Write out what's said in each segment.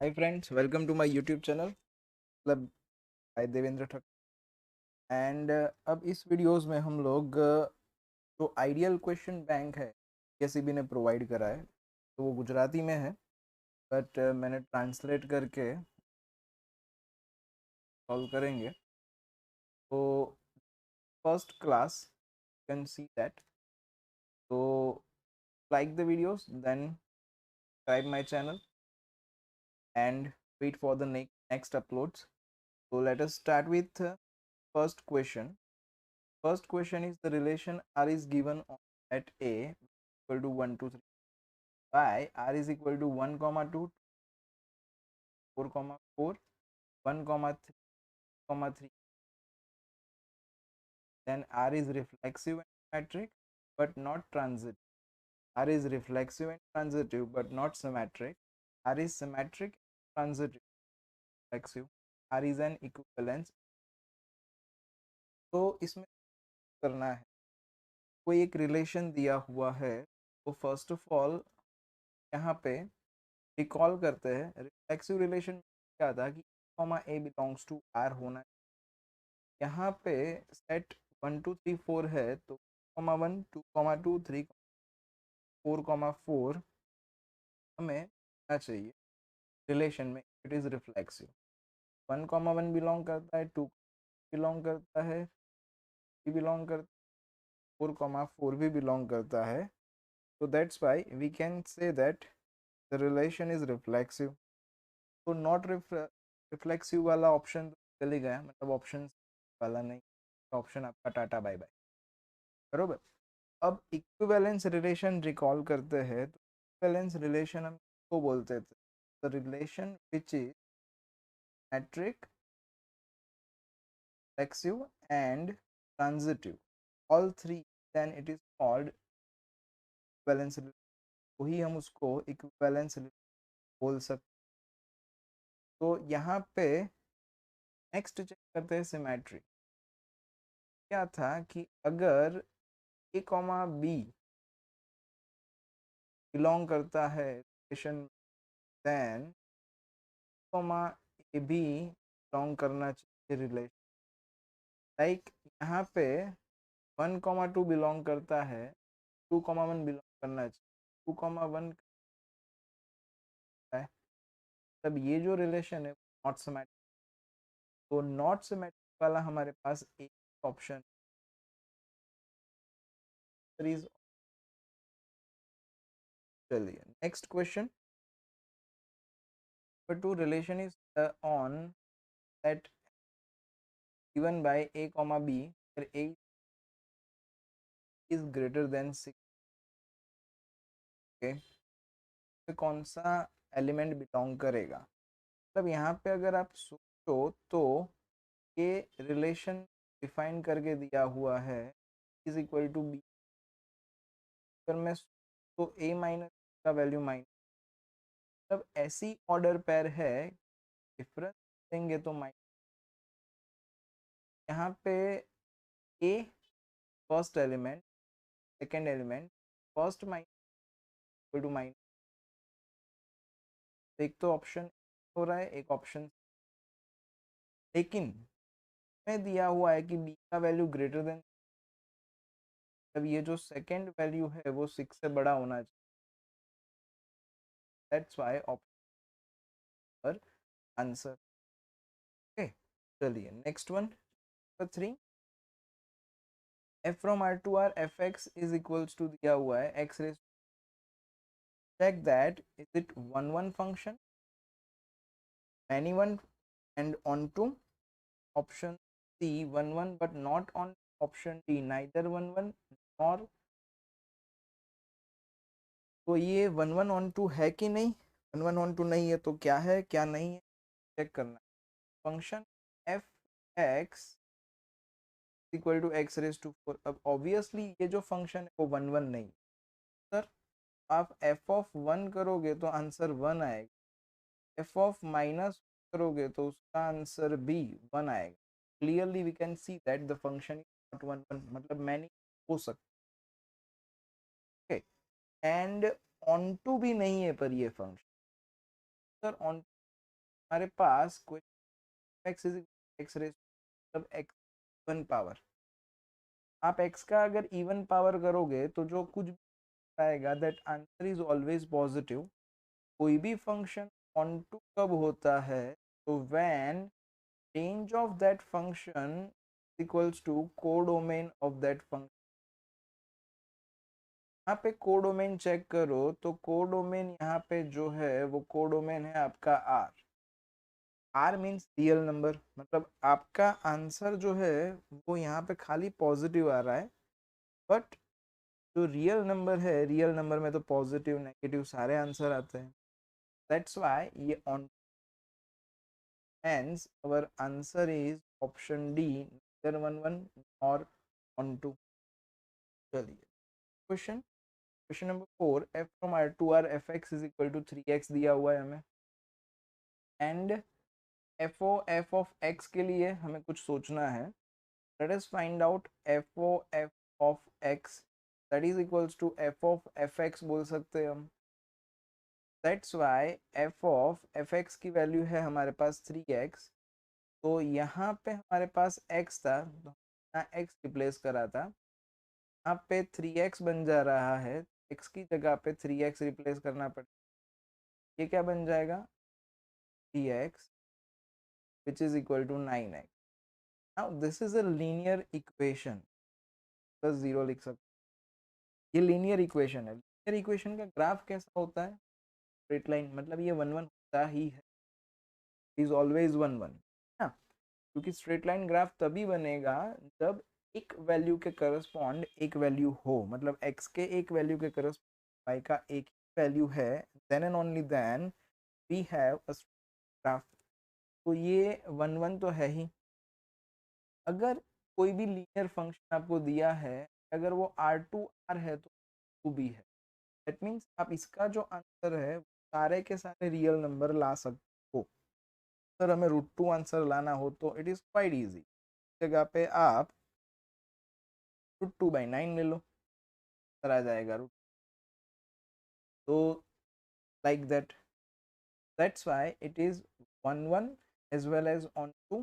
Hi friends, welcome to my YouTube channel मतलब hi Devendra ठक। And अब इस वीडियोस में हम लोग जो आइडियल क्वेश्चन बैंक है केसीबी ने प्रोवाइड करा है, तो वो गुजराती में है, बट मैंने ट्रांसलेट करके सॉल्व करेंगे। तो first class can see that. तो like the videos, then subscribe my channel and wait for the next uploads. So let us start with first question. First question is the relation R is given at A equal to 1 to 3 by R is equal to 1 comma 2 4 comma 4 1 comma 3 comma 3. Then R is reflexive and symmetric but not transitive. R is reflexive and transitive but not symmetric. R is symmetric and transitive reflexive. R is an equivalence. तो इसमें करना है, कोई एक relation दिया हुआ है, तो फर्स्ट ऑफ ऑल यहाँ पे रिकॉल करते हैं रिफ्लेक्सिव रिलेशन क्या था कि comma a belongs to R होना। यहाँ पे सेट 1 2 3 4 है, तो कॉमा 1 2 कॉमा 2 3 4 कॉमा 4 हमें होना चाहिए रिलेशन में। It is reflexive. 1 comma 1 belong करता है, 2 बिलोंग करता है, 3 बिलोंग करता है, 4 कॉमा 4 भी बिलोंग करता है। तो that's why we can say that the relation is reflexive. तो नॉट रिफ्लेक्सिव वाला ऑप्शन तो चले गया, मतलब ऑप्शन वाला नहीं, ऑप्शन आपका टाटा बाय बाय। बरोबर। अब इक्विवेलेंस रिलेशन रिकॉल करते हैं, तो इक्विवेलेंस रिलेशन हम को बोलते थे the relation which is metric flexive and transitive all three, then it is called equivalence. वही हम उसको इक्विवेलेंस बोल सकते। तो यहाँ पे नेक्स्ट चेक करते हैं सिमेट्री। क्या था कि अगर ए कॉमा बी बिलोंग करता है relation, then comma a b belong करना चाहिए रिलेशन। लाइक यहाँ पे 1 कॉमा 2 बिलोंग करता है, 2 कॉमा 1 बिलोंग करना चाहिए, 2 कॉमा 1 है, तब ये जो रिलेशन है नॉट सिमेट्रिक। तो नॉट सिमेट्रिक वाला हमारे पास एक ऑप्शन इज। चलिए next question. Number 2 relation is on that given by a comma b where a is greater than 6। okay? तो कौन सा एलिमेंट बिलोंग करेगा, मतलब यहाँ पे अगर आप सोचो तो ये रिलेशन डिफाइन करके दिया हुआ है इज इक्वल टू बी। अगर मैं तो ए माइनस का वैल्यू माइनस, मतलब ऐसी ऑर्डर पेयर है, डिफरेंस देंगे तो माइनस। यहाँ पे a first element, second element, first minus equal to minus. एक तो ऑप्शन हो रहा है, एक ऑप्शन, लेकिन में दिया हुआ है कि बी का वैल्यू ग्रेटर देन, तब ये जो सेकेंड वैल्यू है वो 6 से बड़ा होना चाहिए। दैट्स व्हाई ऑप्शन पर आंसर। ओके, चलिए next one, number 3। F from R to R F x is equals to दिया हुआ है X raise. Check that is it one one function, any one and onto. Option C 1 1 but not on. Option D neither 1 1 और। तो ये 1 1 on 2 है कि नहीं, 1 1 on 2 नहीं है तो क्या है क्या नहीं है चेक करना। Function F x equal to X raise to 4। अब ऑब्वियसली ये जो फंक्शन है वो 1 1 नहीं। सर आप एफ ऑफ 1 करोगे तो आंसर 1 आएगा, एफ ऑफ माइनस करोगे तो उसका आंसर भी 1 आएगा। Clearly we can see that the function is not 1 1, मतलब मैनी हो सकता है। एंड ऑन टू भी नहीं है पर ये फंक्शन, सर ऑन हमारे पास कोई एक्स इज एक्स रेस मतलब एक्स इवन पावर, आप एक्स का अगर इवन पावर करोगे तो जो कुछ भी आएगा that answer is always positive. कोई भी फंक्शन ऑन टू कब होता है, तो when range of that function equals to codomain of that function. यहाँ पे कोडोमेन चेक करो तो कोडोमेन यहाँ पे जो है वो कोडोमेन है आपका R. R means real number, मतलब आपका आंसर जो है वो यहाँ पे खाली पॉजिटिव आ रहा है, बट जो रियल नंबर है, रियल नंबर में तो पॉजिटिव नेगेटिव सारे आंसर आते हैं। दैट्स व्हाई ये on, hence our answer is option D, neither 1 1 or on 2। चलिए question, question number 4, f from r to r fx is equal to 3x दिया हुआ है हमें, एंड f of x के लिए हमें कुछ सोचना है। Let us find out f of x that is equals to f of fx बोल सकते हैं हम। That's why f of fx की वैल्यू है हमारे पास 3x, तो यहाँ पे हमारे पास x था तो यहाँ x रिप्लेस करा था, यहाँ पे 3x बन जा रहा है, x की जगह पे 3x रिप्लेस करना पड़ेगा, ये क्या बन जाएगा 3x which is equal to 9x। now this is a linear equation, plus 0 लिख सकते, ये लीनियर इक्वेशन है। लीनियर इक्वेशन का ग्राफ कैसा होता है, स्ट्रेट लाइन, मतलब ये 1 1 होता ही है, इज ऑलवेज 1 1 ना, क्योंकि स्ट्रेट लाइन ग्राफ तभी बनेगा जब एक वैल्यू के करस्पॉन्ड एक वैल्यू हो, मतलब x के एक वैल्यू के करस्पॉन्ड y का एक वैल्यू है, then and only then we have a graph. तो ये 1 1 तो है ही। अगर कोई भी लीनियर फंक्शन आपको दिया है, अगर वो R2 R है तो टू भी है, दैट मीन्स आप इसका जो आंसर है सारे के सारे रियल नंबर ला सकते हो। सर हमें √2 आंसर लाना हो तो इट इज़ क्वाइट ईजी, जगह पे आप √2/9 ले लो, सर आ जाएगा रूट, तो like that, that's why it is 1 1 as well as on 2,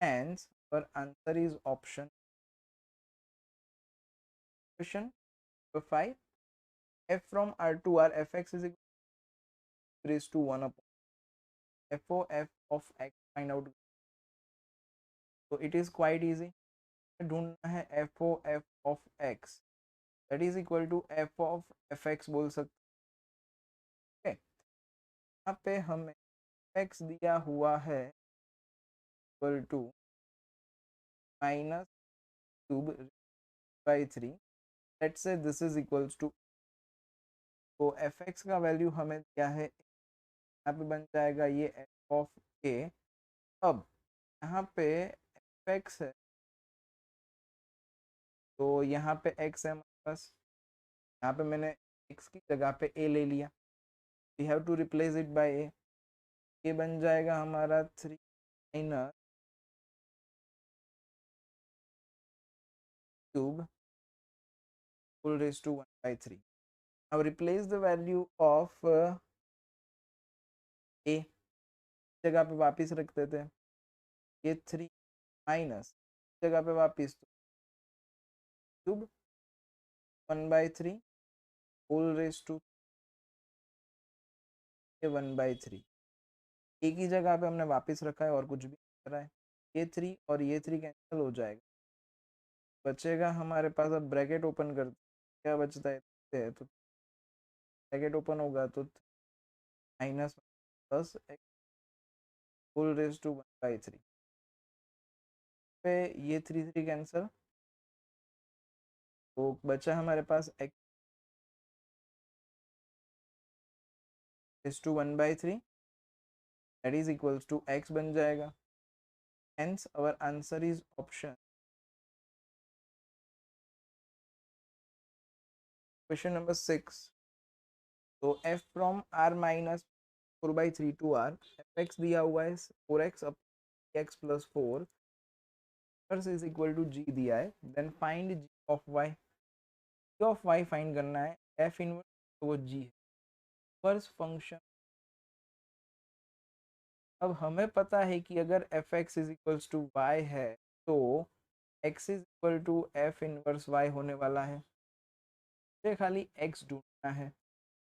hence our answer is option। Question number 5, f from R to R fx is equal to raised to 1 upon f of x find out, so it is quite easy। ढूंढना है f of x that is equal to f of fx बोल सकते हैं। यहाँ पे हमें x दिया हुआ है equal to minus cube by 3, let's say this is equals to, तो fx का वैल्यू हमें दिया है, यहाँ पे बन जाएगा ये f of a। अब यहाँ पे fx है तो यहाँ पे x है हमारे पास, यहाँ पे मैंने x की जगह पे a ले लिया, we have to replace it by a, ये बन जाएगा हमारा 3 minus cube whole raise to 1/3। now replace the value of a, जगह पे वापस रख देते हैं, ये 3 माइनस जगह पे वापस क्यूब 1/3 होल रेज टू 1/3, एक ही जगह पे हमने वापस रखा है और कुछ भी कर रहा है, ये 3 और ये 3 कैंसिल हो जाएगा, बचेगा हमारे पास, अब ब्रैकेट ओपन कर, क्या बचता है तो ब्रैकेट ओपन होगा तो minus plus whole raise to 1/3 पे ये 3 3 कैंसिल, तो बचा हमारे पास x raise to 1/3 that is equals to x बन जाएगा, hence our answer is option। Question number 6, तो f from r minus 4/3 to r, fx दिया हुआ है 4x अब x plus 4 is equal to g दिया है, then find g of y, g of y find करना है, f इनवर्स तो वो g है, फर्स्ट फंक्शन अब हमें पता है कि अगर F x is equals to Y है तो x is equal to F inverse y होने वाला है। मुझे खाली x ढूंढना है।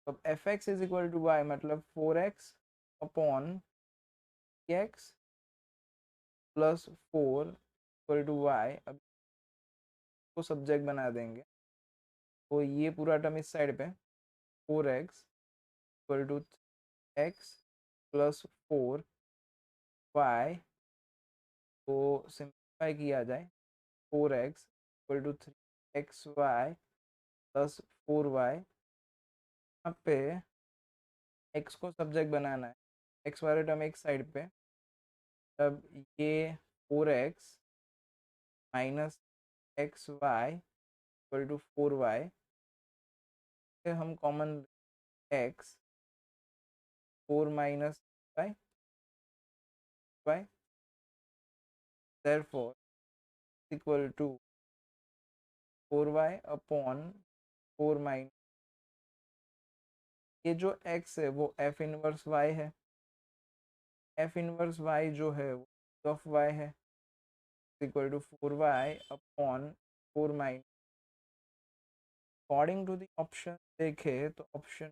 अब F x is equal to Y मतलब 4x upon X plus 4 equal to Y. अब को सब्जेक्ट बना देंगे तो ये पूरा टर्म इस साइड पे 4x equal to x plus 4y को सिंप्लीफाई किया जाए 4x equal to 3xy plus 4y। यहाँ पे x को सब्जेक्ट बनाना है, x वाले टर्म एक साइड पे। तब ये 4x minus X Y equal to 4y हम common x 4 minus Y Y therefore equal to 4y upon 4 minus ये जो x है वो f इनवर्स y है। f इनवर्स y जो है वो ऑफ y है equal to 4y upon 4 minus. According to the option देखे तो option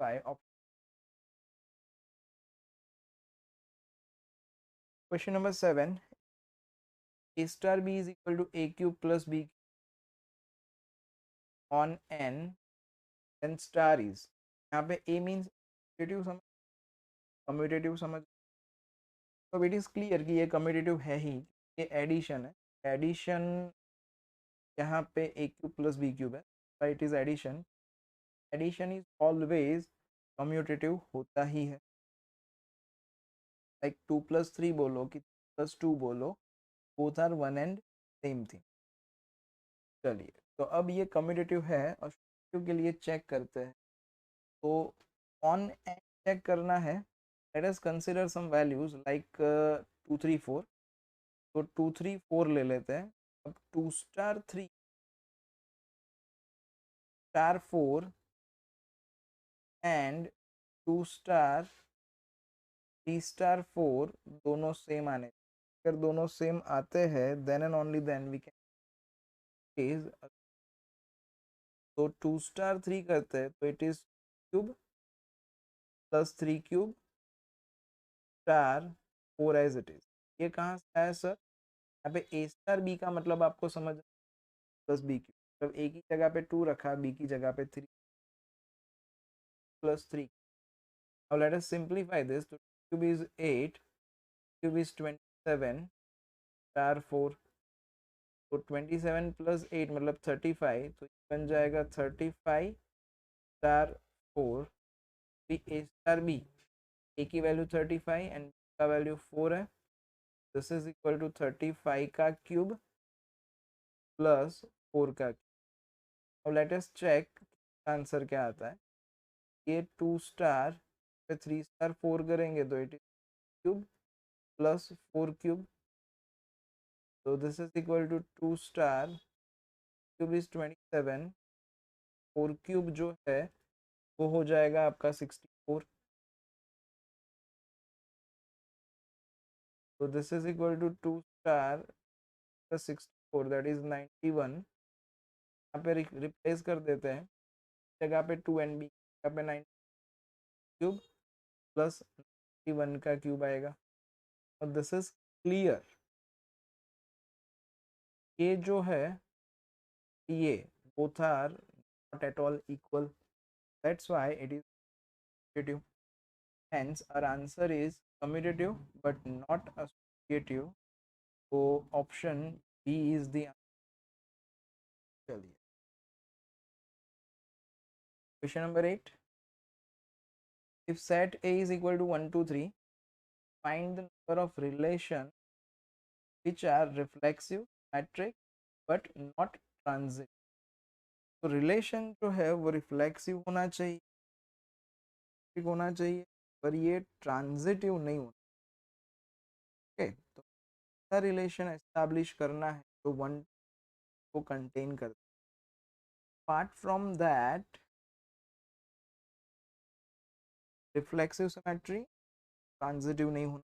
5 question number 7 a star b is equal to a cube plus b on n then star is। यहाँ पे a means commutative समझ तो it is clear कि ये commutative है ही, ये एडिशन है। एडिशन यहाँ पे A cube plus B cube है, it is addition. Addition is always commutative होता ही है। लाइक 2 + 3 बोलो कि +2 बोलो, both are one and same thing. चलिए तो अब ये कम्यूटेटिव है और के लिए चेक करते हैं। तो ऑन एंड चेक करना है। Let us consider some values like 2 3 4। तो 2 3 4 ले लेते हैं। अब 2 star 3 star 4 and 2 star 3 star 4 दोनों सेम आने। अगर दोनों सेम आते हैं then and only then we can. तो 2 स्टार 3 करते हैं तो it is cube plus 3 cube star 4 as it is. ये कहाँ से आया सर? यहाँ पे ए स्टार बी का मतलब आपको समझ प्लस बी क्यूब, मतलब ए की जगह पे 2 रखा, बी की जगह पे 3 plus 3। Now let us simplify this. So cube is 8, cube is 27 star 4। तो 27 प्लस 8 मतलब 35, तो बन जाएगा 35 स्टार 4 ए स्टार बी। ए की वैल्यू 35 एंड का वैल्यू 4 है। दिस इज इक्वल टू 35 का क्यूब प्लस 4 का क्यूब। अब लेट अस चेक आंसर क्या आता है। ये 2 स्टार पे 3 स्टार 4 करेंगे तो it is cube plus 4 cube. तो this is equal to 2 star cube is 27, 4 cube जो है वो हो जाएगा आपका 64। तो this is equal to 2 star plus 64 that is 91। यहाँ पे रिप्लेस कर देते हैं, जगह पे 2 एंड बी जगह पे 9 क्यूब प्लस 91 का क्यूब आएगा। और दिस इज क्लियर। ये जो है ये both are not at all equal, that's why it is commutative। Hence our answer is commutative but not associative। so option B is the answer। चलिए question number 8। if set A is equal to 1 2 3 find the number of relation which are reflexive metric but not transitive। तो relation जो है वो reflexive होना चाहिए, होना चाहिए, पर ये ट्रांजिटिव नहीं होना। ओके तो ऐसा रिलेशन एस्टैब्लिश करना है तो वन को कंटेन कर। Apart from that reflexive symmetry transitive नहीं होना।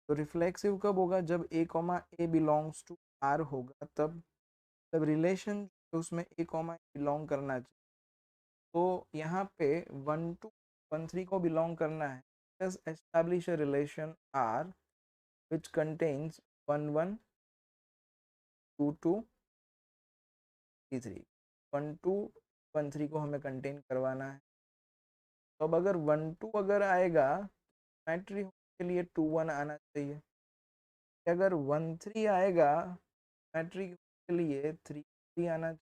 तो रिफ्लेक्सिव कब होगा? जब a comma a belongs to R होगा, तब रिलेशन उसमें ए कॉमा बिलोंग करना चाहिए। तो यहाँ पे 1 to 1 3 को बिलोंग करना है। Just establish a relation R which contains 1 1 2 2 3 3। 1 2 1 3 को हमें कंटेन करवाना है। तो अब अगर 1 2 अगर आएगा, सिमेट्री के लिए 2 1 आना चाहिए। अगर 1 3 आएगा, सिमेट्री के लिए 3 3 आना चाहिए।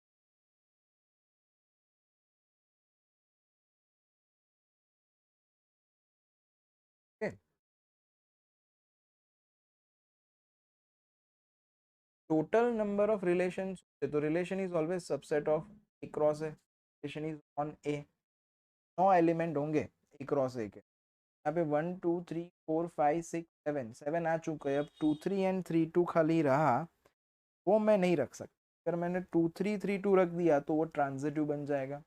टोटल नंबर ऑफ रिलेशन, तो relation is always subset of A cross A. Relation is on A. 9 element होंगे ए क्रॉस ए के। यहाँ पे 1 2 3 4 5 6 7 7 आ चुके हैं। अब 2 3 एंड 3 2 खाली रहा, वो मैं नहीं रख सकता। अगर मैंने 2 3 3 2 रख दिया तो वो ट्रांजिटिव बन जाएगा।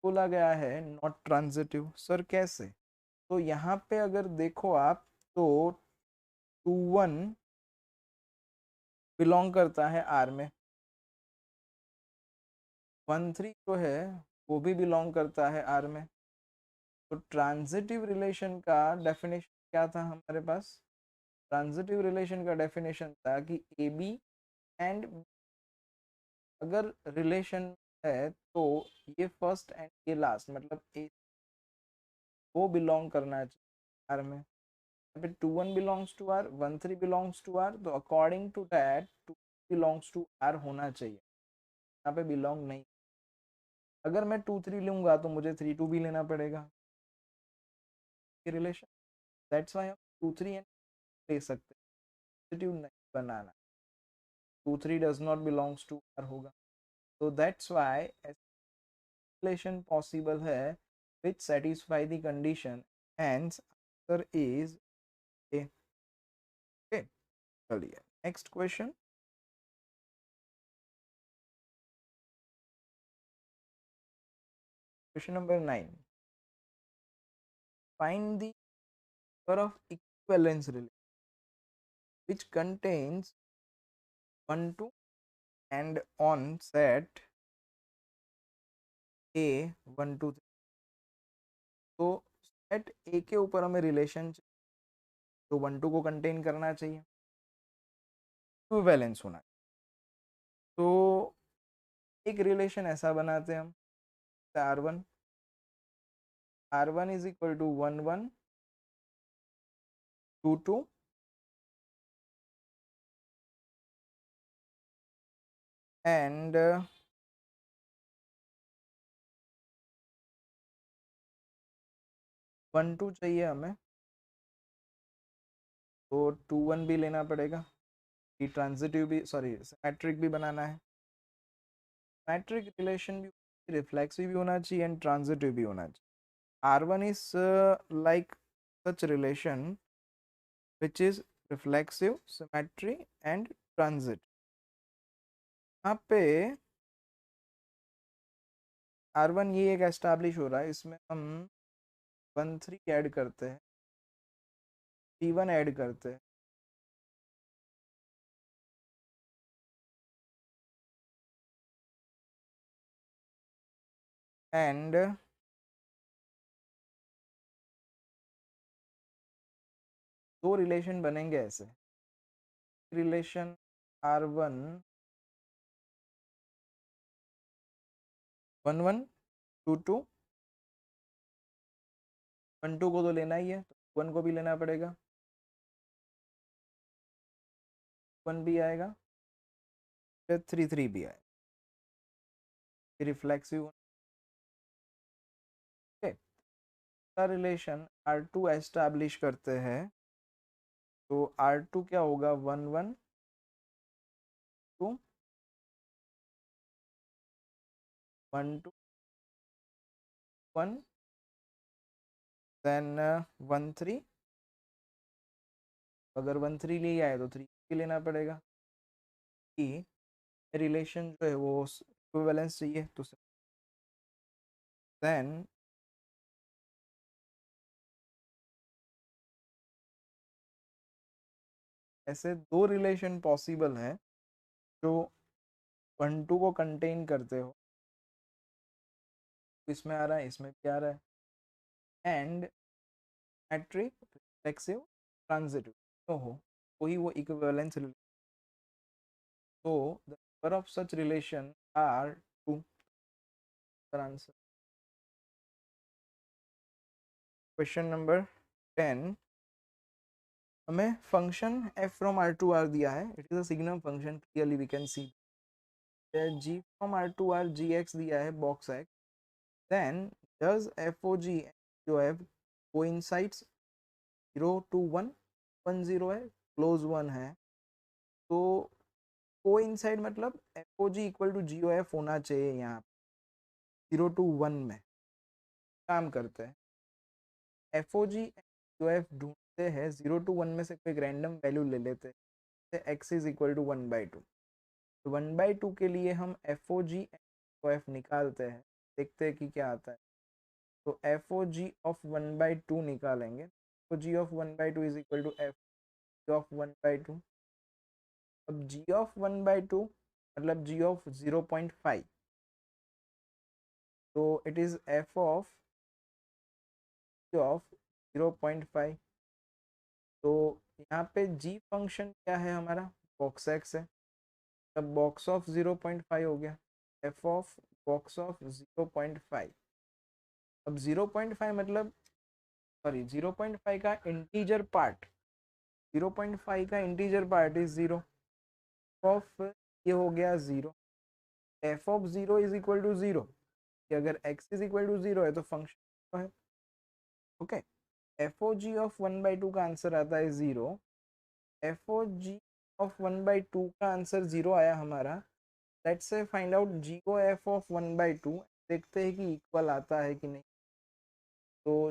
बोला गया है नॉट ट्रांजिटिव। सर कैसे? तो यहाँ पे अगर देखो आप, तो 2 1 बिलोंग करता है आर में, 1 3 जो है वो भी बिलोंग करता है आर में। तो ट्रांजिटिव रिलेशन का डेफिनेशन क्या था हमारे पास? ट्रांजिटिव रिलेशन का डेफिनेशन था कि ए बी एंड, अगर रिलेशन है तो ये फर्स्ट एंड ये लास्ट, मतलब ए वो बिलोंग करना चाहिए आर में। पे 2 1 belongs to R, 1 3 belongs to R, तो according to that 2 belongs to R होना चाहिए। यहाँ पे बिलोंग नहीं। अगर मैं 2 3 लूंगा तो मुझे 3 2 भी लेना पड़ेगा रिलेशन। दैट्स वाई हम 2 3 ले सकते हैं, नहीं बनाना। 2 3 does not belongs to R होगा। तो दैट्स वाई रिलेशन पॉसिबल है which satisfy the condition, hence answer is A। okay, चलिए next question. Question number 9, find the number of equivalence relation which contains 1 2 and on set A 1 2 3। तो set ए के ऊपर हमें relation जो 1 2 को contain करना चाहिए, इक्विवेलेंस होना। तो एक रिलेशन ऐसा बनाते हैं हम, R1 is equal to 1 1 2 2 and 1 2 चाहिए हमें, तो 2 1 भी लेना पड़ेगा। कि ट्रांजिटिव भी, सॉरी सिमेट्रिक भी बनाना है। सिमेट्रिक रिलेशन भी रिफ्लेक्सिव भी होना चाहिए एंड ट्रांजिटिव भी होना चाहिए। R1 is like such relation which is reflexive, symmetry and transit। यहाँ पे R1 ये एक एस्टैब्लिश हो रहा है, इसमें हम 1 3 ऐड करते हैं, 3 1 ऐड करते हैं, एंड दो रिलेशन बनेंगे ऐसे। रिलेशन R1 1 1 2 2, 1 2 को तो लेना ही है, तो 1 को भी लेना पड़ेगा, 1 भी आएगा, फिर 3 3 भी आएगा, रिफ्लेक्सिव। रिलेशन R2 एस्टैब्लिश करते हैं, तो R2 क्या होगा? 1 1 2 1 2 1 देन 1 3। अगर 1 3 ले आए तो 3 भी लेना पड़ेगा कि रिलेशन जो है वो इक्विवेलेंस चाहिए। तो देन ऐसे दो रिलेशन पॉसिबल है जो 1 2 को कंटेन करते हो, इसमें आ रहा है, इसमें भी आ रहा है, एंड मैट्रिक रिफ्लेक्सिव ट्रांजिटिव तो हो, वही वो इक्विवेलेंस रिलेशन। तो the number of such relation are 2। Answer question number 10, हमें function f from R to R दिया है, it is a signum function, clearly we can see. g from R to R gx दिया है box x, then does fog जो है coincides 0 to 1, 1 0 है, close 1 है, तो कोइंसाइड मतलब fog इक्वल टू gof होना चाहिए यहाँ 0 to 1 में। काम करते हैं, fog gof ढूंढते हैं, 0 to 1 में से कोई रैंडम वैल्यू ले लेते हैं, x इज इक्वल टू 1/2। 1/2 के लिए हम fog gof निकालते हैं, देखते हैं कि क्या आता है। तो fog ऑफ 1/2 निकालेंगे, fog of 1/2 is equal to f of 1/2। अब g ऑफ 1/2 मतलब g ऑफ 0.5, तो इट इज f ऑफ 0.5। तो यहाँ पे g फंक्शन क्या है हमारा, बॉक्स x है, तब बॉक्स ऑफ 0.5 हो गया, f ऑफ बॉक्स ऑफ 0.5। अब 0.5 मतलब, सॉरी 0.5 का इंटीजर पार्ट, 0.5 का इंटीजर पार्ट इज 0 ऑफ, ये हो गया 0, f of 0 is equal to 0, कि अगर x इज इक्वल टू 0 है तो फंक्शन है, ओके। fog ऑफ 1/2 का आंसर आता है 0, fog ऑफ 1/2 का आंसर 0 आया हमारा। Let's say find out gof of 1/2, देखते हैं कि इक्वल आता है कि नहीं। तो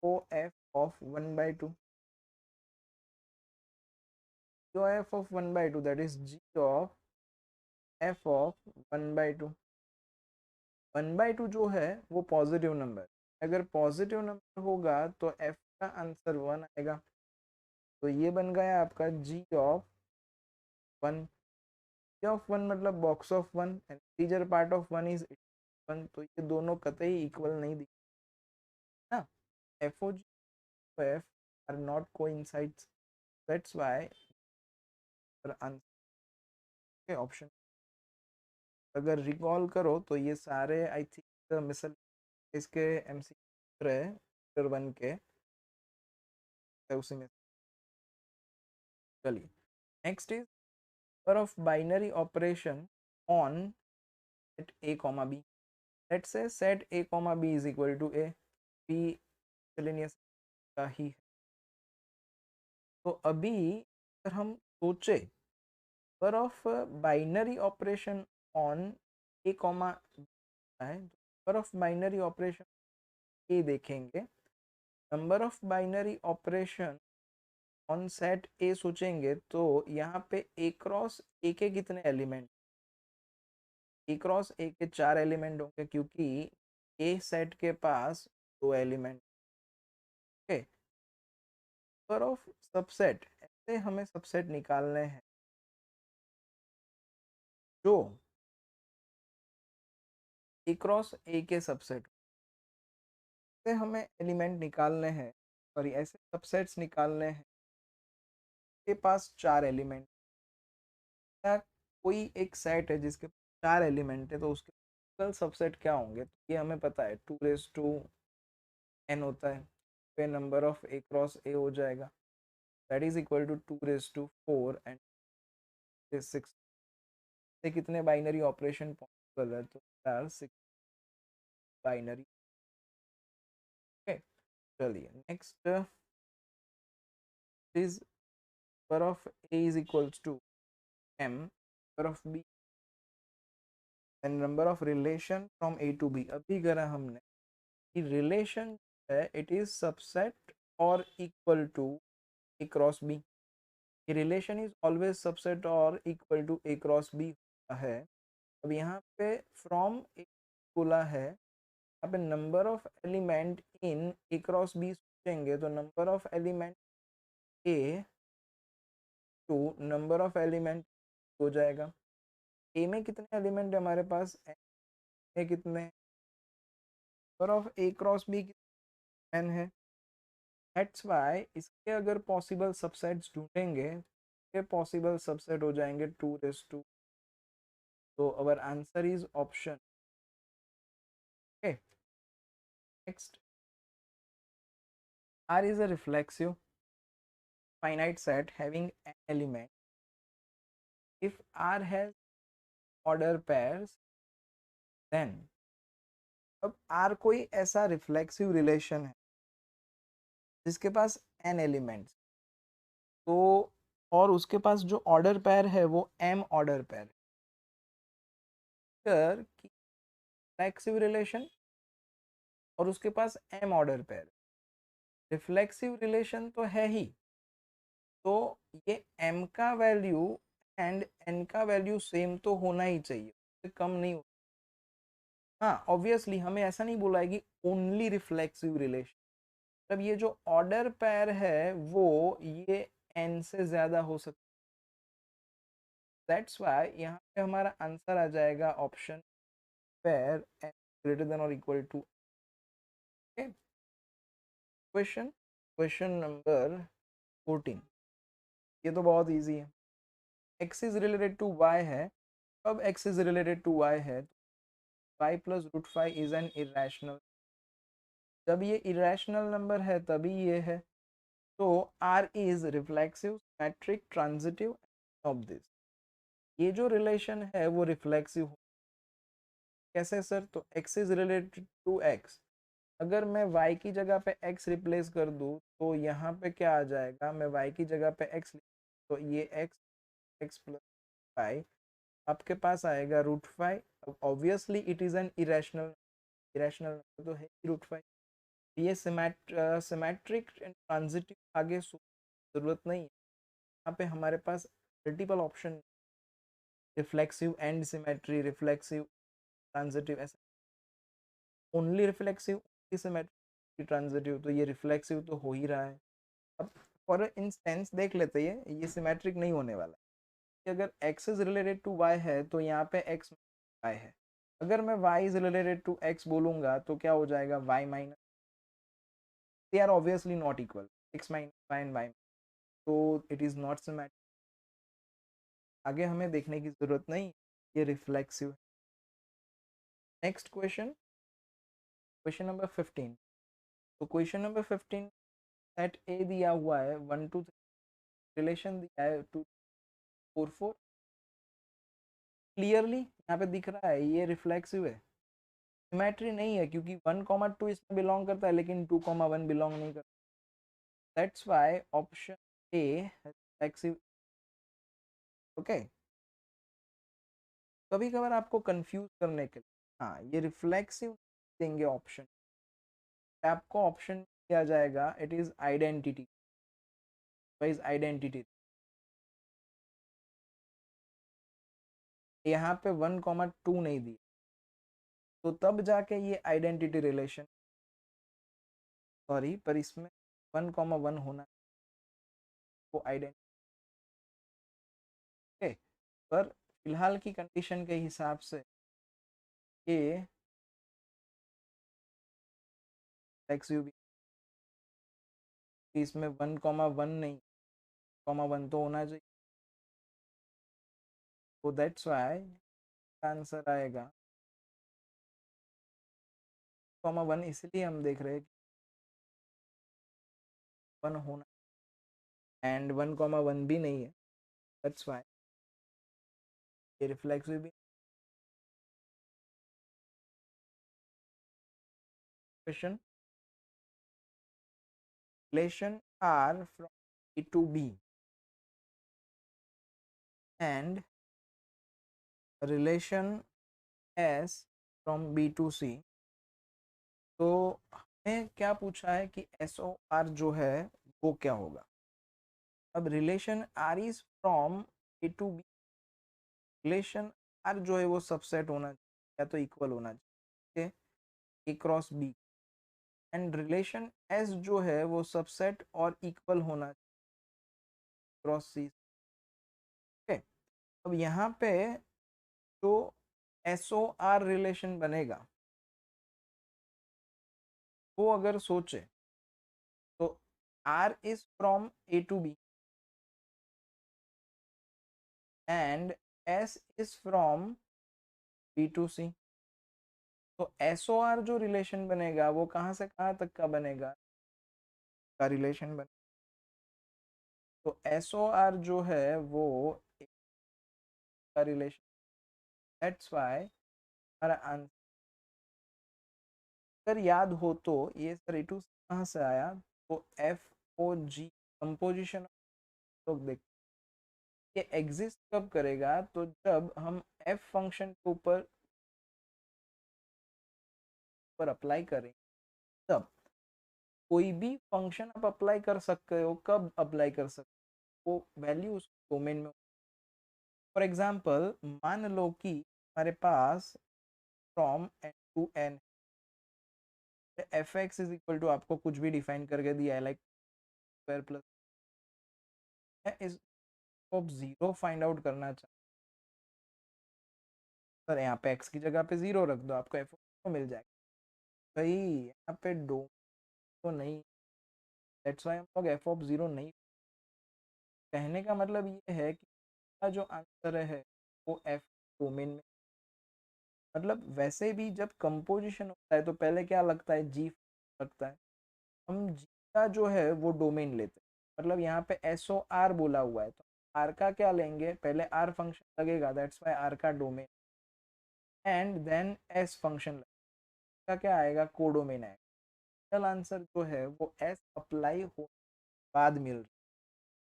gof of 1/2, gof of 1/2 that is g of f of 1/2। 1/2 जो है वो पॉजिटिव नंबर, अगर पॉजिटिव नंबर होगा तो f का आंसर 1 आएगा। तो ये बन गया आपका g ऑफ 1। g ऑफ 1 मतलब box of 1, integer part of 1 is 1, तो ये दोनों कतई इक्वल नहीं दिख ना, fog f are not coincides, that's why answer option. अगर रिकॉल करो तो ये सारे आई थिंक मिसल इसके एमसीक्यू रहे 1 के, उसी में। चलिए next is number of binary operation on set a comma b। Let's say set a comma b is equal to a, b miscellaneous का ही है। तो अभी अगर हम सोचे number of binary operation on a comma है, number of binary operation A देखेंगे, number of binary operation on set A सोचेंगे तो यहाँ पे ए क्रॉस ए के कितने एलिमेंट, ए क्रॉस ए के 4 एलिमेंट होंगे, क्योंकि ए सेट के पास 2 element. Okay, number of subset, ऐसे हमें सबसेट निकालने हैं जो ए क्रॉस ए के सबसेट, ऐसे हमें एलिमेंट निकालने हैं, सॉरी ऐसे सबसेट्स निकालने हैं के पास 4 एलिमेंट, या कोई एक सेट है जिसके 4 एलिमेंट है, तो उसके टोटल सबसेट क्या होंगे, तो ये हमें पता है 2n होता है, फिर number of A cross A हो जाएगा, that is equal to 2 4 and 6। से कितने बाइनरी ऑपरेशन पॉसिबल है, तो 6 बाइनरी। ओके, चलिए next is number of A is equals to m, number of b and number of relation from a to b। अभी करा हमने कि रिलेशन है इट इज सबसेट और equal to a cross b, relation is always subset और equal to a cross b है। अब यहाँ पे फ्रॉम ए बोला है, यहाँ पे number of element in A cross B सोचेंगे तो number of element A to number of element हो जाएगा। ए में कितने एलिमेंट है हमारे पास, ए कितने, number of A cross B N है। दैट्स वाई इसके अगर पॉसिबल सबसेट्स ढूंढेंगे, ये पॉसिबल सबसेट हो जाएंगे 2 तो our answer is option. Okay, next, R is a reflexive finite set having an element. If R has order pairs, then अब R कोई ऐसा रिफ्लेक्सिव रिलेशन है जिसके पास n एलिमेंट्स, तो और उसके पास जो ऑर्डर पेयर है वो m ऑर्डर पेयर है, रिफ्लेक्सिव रिलेशन और उसके पास m order pair, reflexive relation तो है ही, तो ये m का वैल्यू एंड n का वैल्यू सेम तो होना ही चाहिए, उससे कम नहीं हो। हाँ ऑब्वियसली हमें ऐसा नहीं बोला है कि ओनली रिफ्लेक्सिव रिलेशन, मतलब ये जो ऑर्डर पेयर है वो ये n से ज्यादा हो सकता है। दैट्स वाई यहाँ पे हमारा आंसर आ जाएगा option pair n greater than और equal to. Question question number 14, ये तो बहुत इजी है। x is related to y है, अब x is related to y है तो y plus root 5 is an irrational, जब ये इरेशनल नंबर है तभी ये है, तो R is reflexive symmetric transitive of this, ये जो रिलेशन है वो रिफ्लेक्सिव। कैसे सर, तो x is related to x, अगर मैं y की जगह पे x रिप्लेस कर दूँ तो यहाँ पे क्या आ जाएगा, मैं y की जगह पे x तो ये x प्लस 5 आपके पास आएगा root 5। Obviously it is an irrational, irrational तो है रूट 5, ये सिमेट्रिक एंड ट्रांजिटिव आगे जरूरत नहीं है, यहाँ पे हमारे पास multiple option, reflexive and symmetry, reflexive transitive, ऐसा ओनली रिफ्लेक्सिव सिमेट्री ट्रांजिटिव, तो ये रिफ्लेक्सिव तो हो ही रहा है। अब फॉर इंस्टेंस देख लेते हैं, ये सिमेट्रिक नहीं होने वाला कि अगर x is related to y है तो यहाँ पे x y है, अगर मैं y is related to x बोलूंगा तो क्या हो जाएगा y minus, they are obviously not equal, x minus y and y, तो इट इज नॉट सिमेट्रिक, आगे हमें देखने की जरूरत नहीं, ये रिफ्लेक्सिव है। नेक्स्ट क्वेश्चन, क्वेश्चन नंबर 15, तो क्वेश्चन नंबर 15 सेट ए दिया हुआ है 1 2 3, रिलेशन दिया है 2 4 4, क्लियरली यहाँ पे दिख रहा है ये रिफ्लेक्सिव है, सिमेट्री नहीं है क्योंकि 1,2 इसमें बिलोंग करता है लेकिन 2,1 बिलोंग नहीं करता, that's why option a reflexive. Okay, कभी कभार आपको कंफ्यूज करने के लिए हाँ ये रिफ्लेक्सिव देंगे ऑप्शन, आपको ऑप्शन दिया जाएगा it is identity, wise identity, यहाँ पे 1,2 नहीं दिया, तो तब जाके ये आइडेंटिटी रिलेशन, सॉरी पर इसमें 1,1 होना वो आइडेंटिटी, पर फिलहाल की कंडीशन के हिसाब से ये फ्लेक्सिव भी, इसमें 1,1 नहीं, 1 तो होना चाहिए, तो दैट्स वाई आंसर आएगा 1, इसलिए हम देख रहे हैं कि 1 होना एंड 1,1 भी नहीं है, दैट्स वाई ये रिफ्लेक्सिव भी। Question, relation R from A to B and relation S from B to C, तो हमें क्या पूछा है कि SOR जो है वो क्या होगा। अब relation R is from A to B, relation R जो है वो सबसेट होना चाहिए या तो इक्वल होना चाहिए A cross B, and relation S जो है वो सबसेट और इक्वल होना चाहिए क्रॉस C, अब यहाँ पे जो SOR रिलेशन बनेगा वो अगर सोचे तो R is from A to B and S is from B to C। तो SOR जो रिलेशन बनेगा वो कहाँ से कहाँ तक का बनेगा का रिलेशन बने। तो SOR जो है वो एक का रिलेशन, दैट्स व्हाई हमारा आंसर अगर याद हो तो ये सर E2 कहाँ से आया, तो FOG कंपोजिशन लोग देख ये एग्जिस्ट कब करेगा, तो जब हम F फंक्शन के ऊपर अप्लाई करें तब। कोई भी फंक्शन आप अप्लाई कर सकते हो, कब अप्लाई कर सकते हो, वो वैल्यू उस डोमेन में। फॉर एग्जांपल मान लो कि हमारे पास from N to N f x is equal to आपको कुछ भी डिफाइन करके दिया है लाइक स्क्वायर प्लस, इस आप जीरो फाइंड आउट करना चाहते सर यहाँ पे एक्स की जगह पे जीरो रख दो आपको एफ तो मिल जाएगा। भाई यहाँ पे डो तो नहीं, दैट्स व्हाई हम लोग एफ ऑफ जीरो नहीं। कहने का मतलब ये है कि का जो आंसर है वो एफ डोमेन में, मतलब वैसे भी जब कंपोजिशन होता है तो पहले क्या लगता है जी लगता है, हम जी का जो है वो डोमेन लेते हैं। मतलब यहाँ पे एस ओ आर बोला हुआ है तो आर का क्या लेंगे, पहले आर फंक्शन लगेगा, दैट्स वाई आर का domain, and then S function का क्या आएगा, कोडोमेन आएगा। रियल आंसर जो है वो एस अप्लाई हो बाद मिल रहा।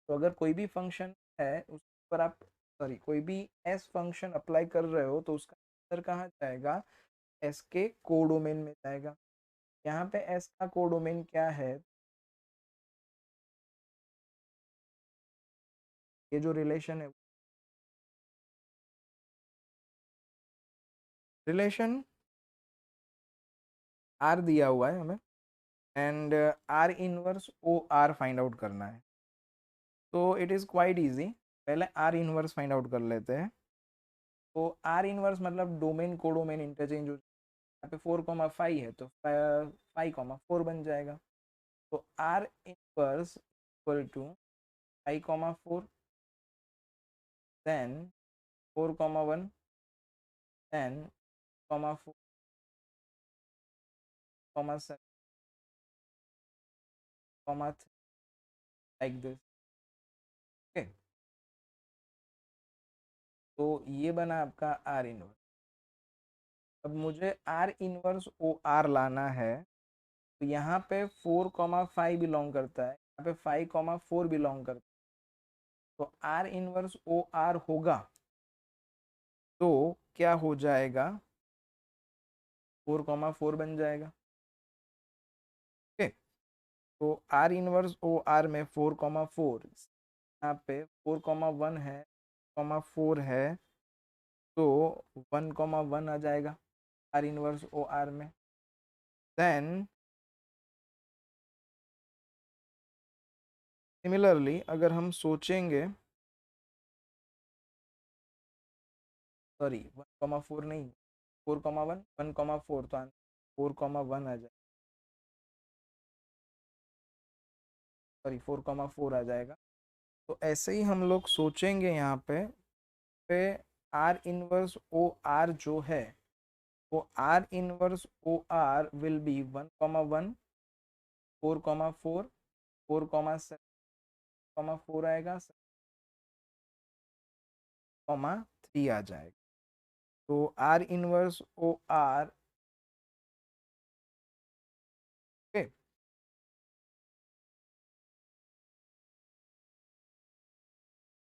तो अगर कोई भी फंक्शन है उस पर आप सॉरी कोई भी एस फंक्शन अप्लाई कर रहे हो तो उसका आंसर कहाँ जाएगा, एस के कोडोमेन में जाएगा। यहाँ पे एस का कोडोमेन क्या है, ये जो रिलेशन है, रिलेशन आर दिया हुआ है हमें and R inverse O R find out करना है। तो इट इज़ क्वाइट इजी, पहले आर इनवर्स फाइंड आउट कर लेते हैं। तो आर इनवर्स मतलब डोमेन कोडोमेन इंटरचेंज हो, यहाँ पे 4,5 है तो 5,4 बन जाएगा। तो R inverse equal to 5,4 then 4,1 then 4,7 3 like this. Okay, तो ये बना आपका आर इनवर्स। अब मुझे आर इनवर्स ओ आर लाना है, तो यहाँ पे 4,5 बिलोंग करता है, यहाँ पे 5,4 बिलोंग करता है। तो आर इनवर्स ओ आर होगा तो क्या हो जाएगा, 4,4 बन जाएगा। ओके, तो आर इनवर्स ओ आर में 4,4, यहाँ पे 4,1 है, 4 है, तो 1,1 आ जाएगा आर इनवर्स ओ आर में। देन सिमिलरली अगर हम सोचेंगे, सॉरी 1,4 नहीं, 4,1 1,4, तो 4,1 आ जाएगा, सॉरी 4,4 आ जाएगा। तो ऐसे ही हम लोग सोचेंगे यहाँ पे आर इनवर्स ओ आर जो है वो R inverse O R will be 1,1 4,4 4,7 आएगा, 3 आ जाएगा। तो R inverse O R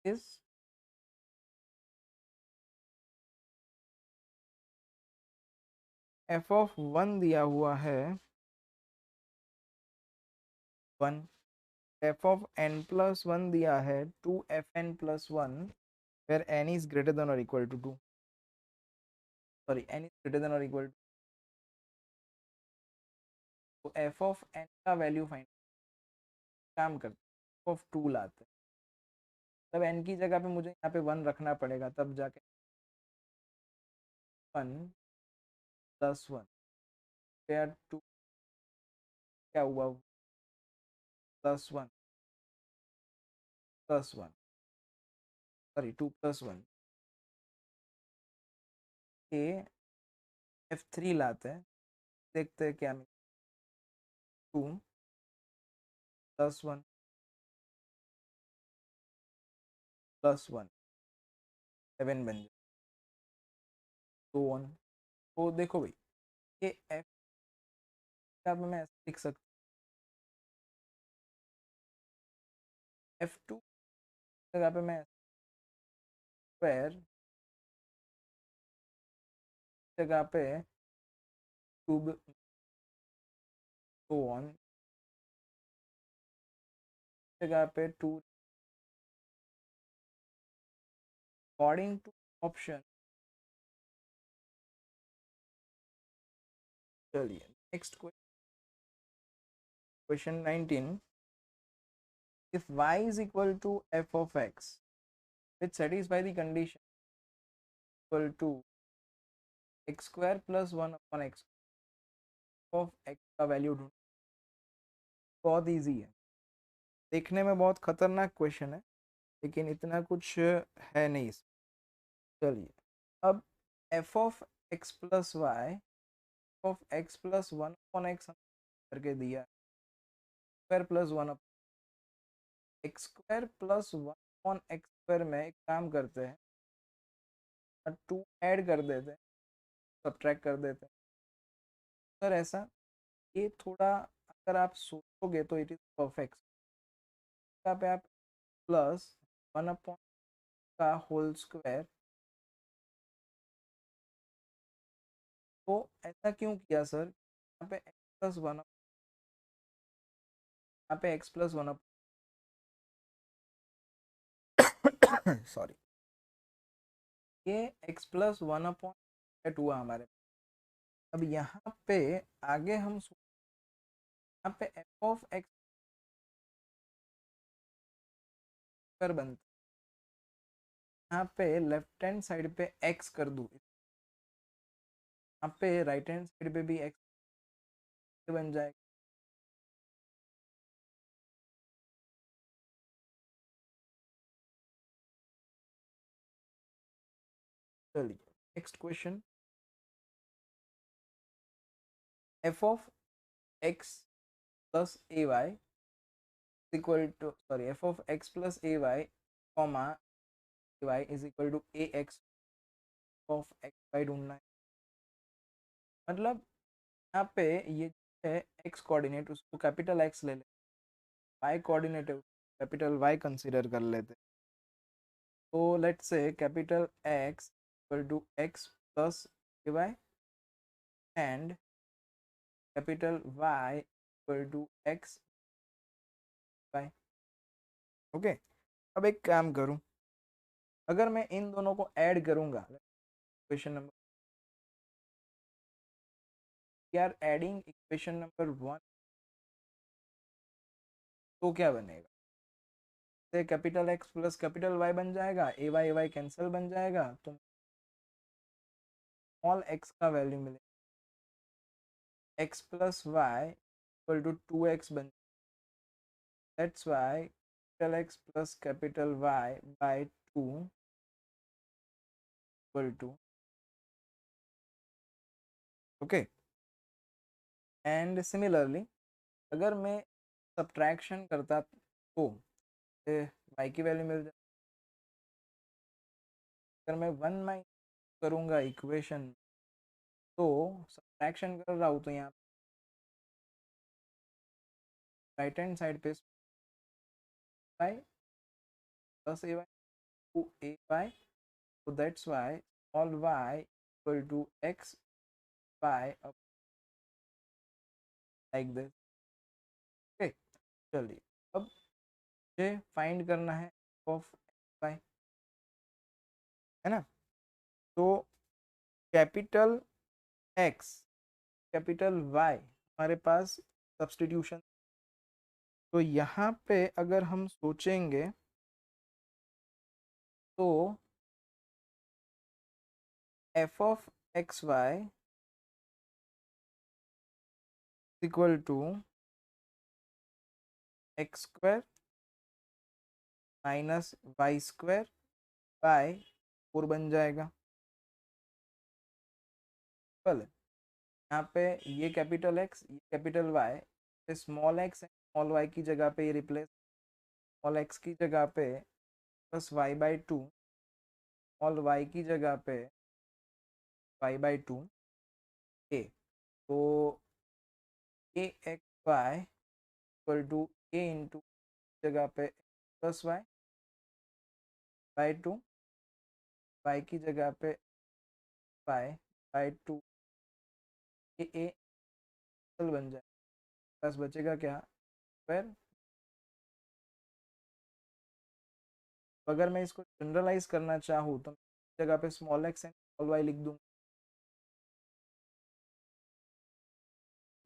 is F of 1 दिया हुआ है 1, एफ ऑफ एन प्लस 1 दिया है 2 fn+1 where n is greater than or equal to 2, sorry n is greater than or equal to, तो एफ ऑफ एन का value find काम करते हैं, एफ ऑफ 2 लाते हैं, तब एन की जगह पे मुझे यहाँ पे 1 रखना पड़ेगा, तब जाके 1 प्लस 1 या 2 क्या हुआ, +1 +1 सॉरी 2 + 1 ये F3 लाते हैं, देखते हैं क्या मिलता है। 2 + 1 + 1 7 बन जाए तो 1। तो देखो भाई ये F का मैं ऐसे लिख सकता हूँ, F2 जगह पे मैं स्क्वायर जगह पे क्यूब तो 1 जगह पे 2 अकॉर्डिंग टू ऑप्शन। चलिए next question 19, if y is equal to f of x which satisfy the condition equal to x square plus 1 upon x of x का वैल्यू ढूंढ। बहुत इजी है, देखने में बहुत खतरनाक क्वेश्चन है लेकिन इतना कुछ है नहीं इसमें। चलिए अब f of x plus y of x plus 1 upon x करके दिया, square plus 1 x square plus 1 upon x square में एक काम करते हैं, 2 ऐड कर देते हैं, सब्ट्रैक्ट कर देते हैं। सर ऐसा ये थोड़ा अगर आप सोचोगे तो इट इज परफेक्ट। यहाँ पे आप प्लस 1 अपॉन का होल स्क्वायर, तो ऐसा क्यों किया सर? यहाँ पे x प्लस 1, यहाँ पे x प्लस 1 सॉरी ये x प्लस 1 अपॉन हुआ हमारे। अब यहाँ पे आगे हम यहाँ पे f ऑफ x पर बनता, यहाँ पे लेफ्ट हैंड साइड पे x कर दूँ, यहाँ पे राइट हैंड साइड पे भी x बन जाएगा। चलिए next question, f of x plus A Y equal to sorry f of x plus A Y comma A Y is equal to A X of X Y ढूंढना है। मतलब यहाँ पे ये है x कोऑर्डिनेट, उसको कैपिटल x ले ले, y कोऑर्डिनेट है कैपिटल y कंसीडर कर लेते। तो let's say capital x equal to x plus A Y and capital y equal to x Y. Okay, अब एक काम करूं, अगर मैं इन दोनों को ऐड करूंगा, question number we are adding equation number 1, तो क्या बनेगा? से capital X plus capital Y बन जाएगा, ए वाई कैंसिल बन जाएगा, तो स्मॉल एक्स का वैल्यू मिलेगा X plus Y equal to 2x बन, that's why capital X plus capital Y by 2 equal to, okay. And similarly अगर मैं सब्ट्रैक्शन करता तो वाई की वैल्यू मिल जाए। अगर मैं 1 माइनस करूँगा इक्वेशन, तो सब्ट्रैक्शन कर रहा हूँ तो यहाँ राइट हैंड साइड पे Y plus A Y to A Y, so that's why all y equal to x y up like this। okay, चलिए अब मुझे फाइंड करना है ऑफ y, है ना? तो कैपिटल x कैपिटल y हमारे पास सब्स्टिट्यूशन, तो यहाँ पे अगर हम सोचेंगे तो F of X Y equal to x square minus Y square by 4 बन जाएगा। कल यहाँ पे ये कैपिटल एक्स, ये capital Y, small X small Y की जगह पे ये रिप्लेस, स्मॉल एक्स की जगह पे plus y by two, small Y की जगह पे वाई बाई टू ए। तो a x Y equal to a into जगह पे plus y by two, y की जगह पे वाई बाई टू, ए बन जाए, प्लस बचेगा क्या स्क्वायर। अगर मैं इसको जनरलाइज करना चाहूँ तो जगह पे small X and small Y लिख दूँ।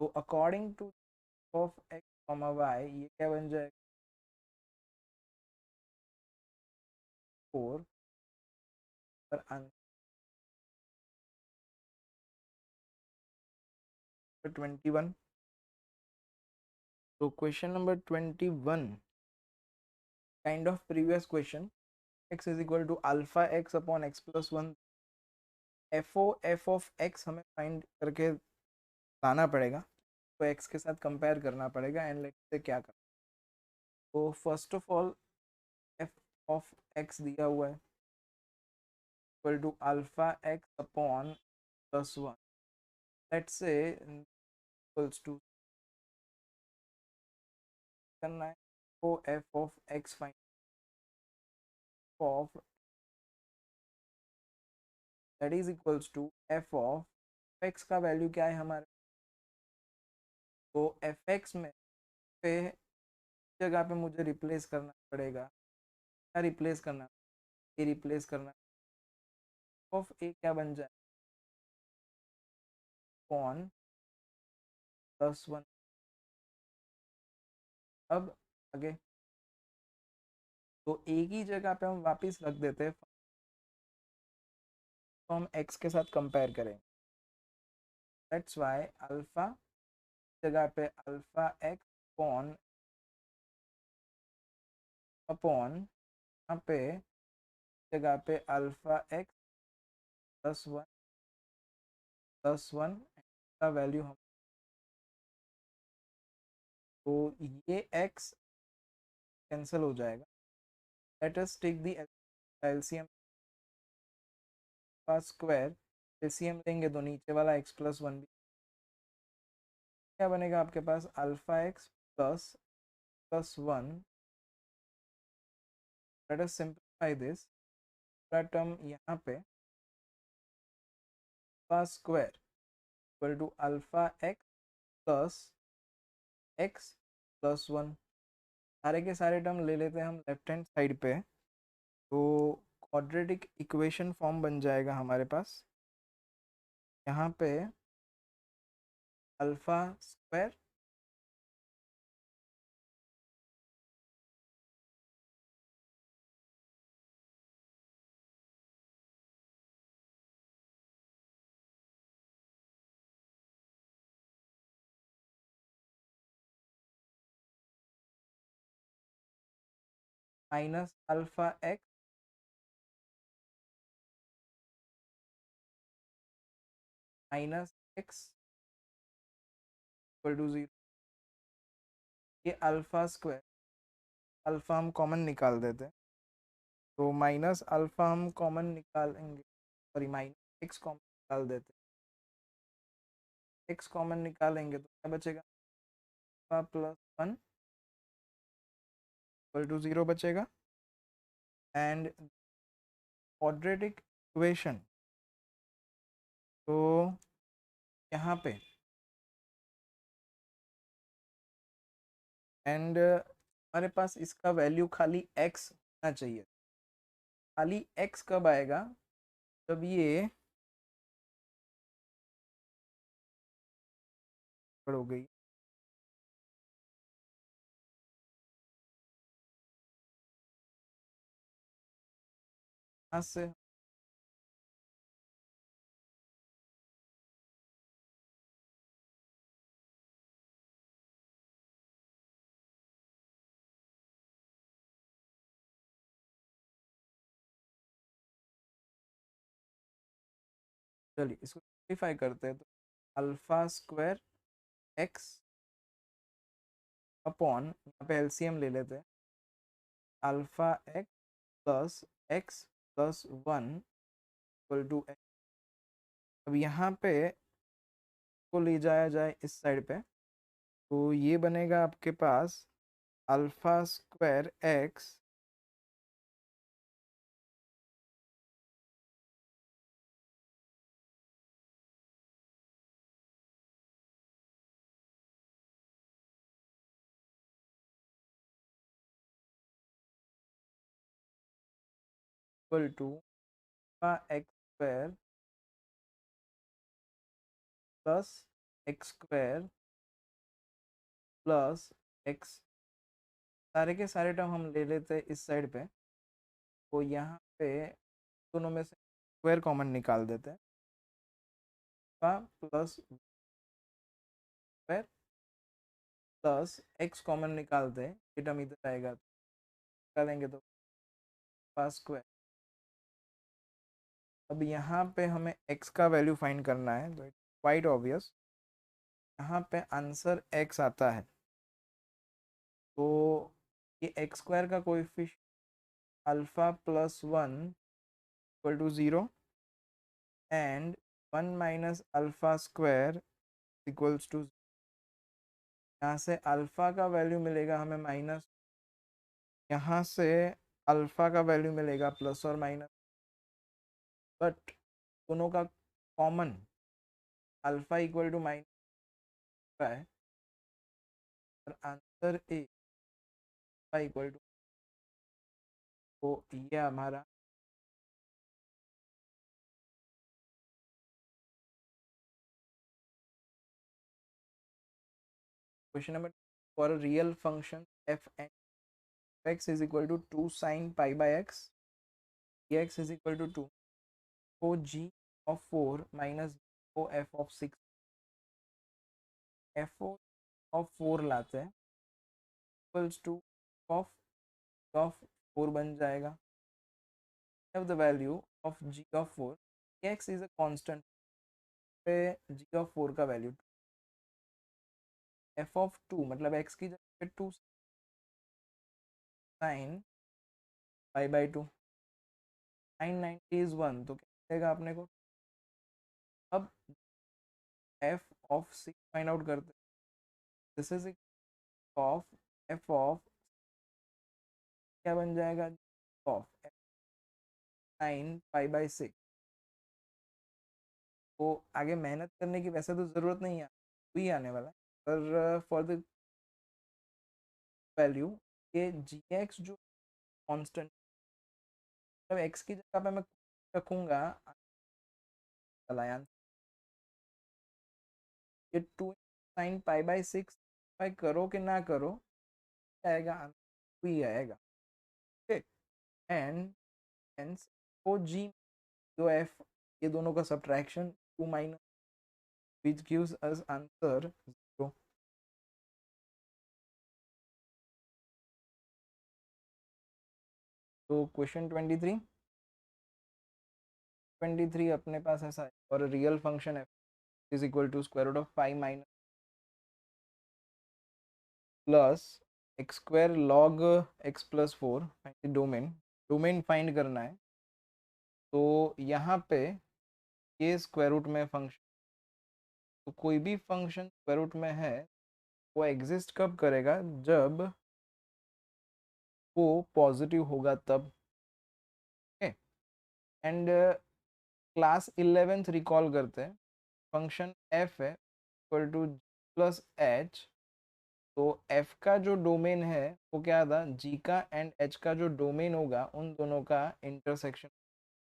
तो according to of X comma Y ये क्या बन जाएगा 4 पर आंसर 21। तो question number 21 kind of previous question, x is equal to alpha x upon X plus one, F of X हमें फाइंड करके लाना पड़ेगा। तो x के साथ कंपेयर करना पड़ेगा एंड लेट्स से क्या करना। तो first of all f of x दिया हुआ है equal to alpha x upon plus one, let's say equals to करना है। तो F of x find of that is equals to f of x का वैल्यू क्या है हमारे, तो एफ एक्स में पे जगह पे मुझे रिप्लेस करना पड़ेगा, क्या रिप्लेस करना, ए रिप्लेस करना, ऑफ ए क्या बन जाए अपॉन प्लस वन। अब आगे तो ए की जगह पे हम वापस रख देते हैं, तो हम एक्स के साथ कंपेयर करें। दैट्स वाई अल्फा जगह पे अल्फा एक्स अपॉन अपॉन यहाँ पे जगह पे अल्फा एक्स प्लस वन का वैल्यू हम, तो ये एक्स कैंसिल हो जाएगा। Let us take the LCM का स्क्वायर, एलसीएम लेंगे तो नीचे वाला एक्स प्लस वन भी क्या बनेगा आपके पास, alpha x plus plus one. Let us simplify this, पूरा टर्म यहाँ पे का square equal to alpha x plus one, सारे के सारे टर्म ले लेते हैं हम लेफ्ट हैंड साइड पे। तो क्वाड्रेटिक इक्वेशन फॉर्म बन जाएगा हमारे पास, यहाँ पे alpha square minus alpha minus x equal to zero. ये अल्फा स्क्वायर, अल्फा हम कॉमन निकाल देते हैं, तो माइनस अल्फा हम कॉमन निकालेंगे, सॉरी माइनस एक्स कॉमन निकाल देते हैं, एक्स कॉमन निकालेंगे तो क्या बचेगा, alpha plus one equal to zero बचेगा। एंड क्वाड्रेटिक इक्वेशन, तो यहाँ पे एंड हमारे पास इसका वैल्यू खाली x होना चाहिए। खाली x कब आएगा, जब ये हो गई, यहाँ से चलिए इसको सिंप्लीफाई करते हैं, तो अल्फा स्क्वायर एक्स अपॉन, यहाँ पे एलसीएम ले लेते हैं, alpha x plus x plus one equal to x. अब यहाँ पे को ले जाया जाए इस साइड पे, तो ये बनेगा आपके पास alpha square x equal to x square plus x square plus x, सारे के सारे टर्म हम ले लेते हैं इस साइड पे, तो यहाँ पे दोनों में से स्क्वायर कॉमन निकाल देते हैं, plus square plus x common निकालते हैं, ये टर्म इधर आएगा, निकालेंगे तो पास स्क्वायर। अब यहाँ पे हमें x का वैल्यू फाइंड करना है, तो क्वाइट ऑब्वियस यहाँ पे आंसर x आता है, तो ये एक्स स्क्वायर का coefficient alpha plus one equal to zero and one minus alpha square equals to, यहाँ से अल्फा का वैल्यू मिलेगा हमें माइनस, यहाँ से अल्फा का वैल्यू मिलेगा प्लस और माइनस, बट दोनों का common alpha equal to minus है, और आंसर ए इक्वल टू, तो ये हमारा question number. For a real function f n x is equal to two sine pi by x, x is equal to two, o g of four minus o f of six, f o of four लाते हैं equals two of four बन जाएगा, have the value of g of 4, x is a constant पे g of 4 का value f of 2 मतलब x की जगह पे 2 sine pi by two, sine 90 is 1, तो क्या मिलेगा अपने को। अब f ऑफ 6 फाइंड आउट करते हैं, this is of f of क्या बन जाएगा, ऑफ साइन पाई बाई 6, तो आगे मेहनत करने की वैसे तो ज़रूरत नहीं है, वही आने वाला है, पर फॉर द वैल्यू ये जी एक्स जो कांस्टेंट, मतलब एक्स की जगह पे मैं रखूंगा ये two sine pi by six, करो कि ना करो आएगा, ही आएगा, ठीक। एंड हेंस ओ जी जो एफ, ये दोनों का subtraction two minus which gives us answer zero. तो क्वेश्चन 23 अपने पास ऐसा है, और real function f is equal to square root of five minus plus x square log x plus four, domain domain find करना है, तो यहाँ पे ये स्क्वायर रूट में फंक्शन, तो कोई भी फंक्शन स्क्वायर रूट में है वो एग्जिस्ट कब करेगा, जब वो पॉजिटिव होगा तब, एंड क्लास 11th रिकॉल करते हैं, फंक्शन एफ है इक्वल टू प्लस एच, तो एफ का जो डोमेन है वो क्या था, जी का एंड एच का जो डोमेन होगा उन दोनों का इंटरसेक्शन,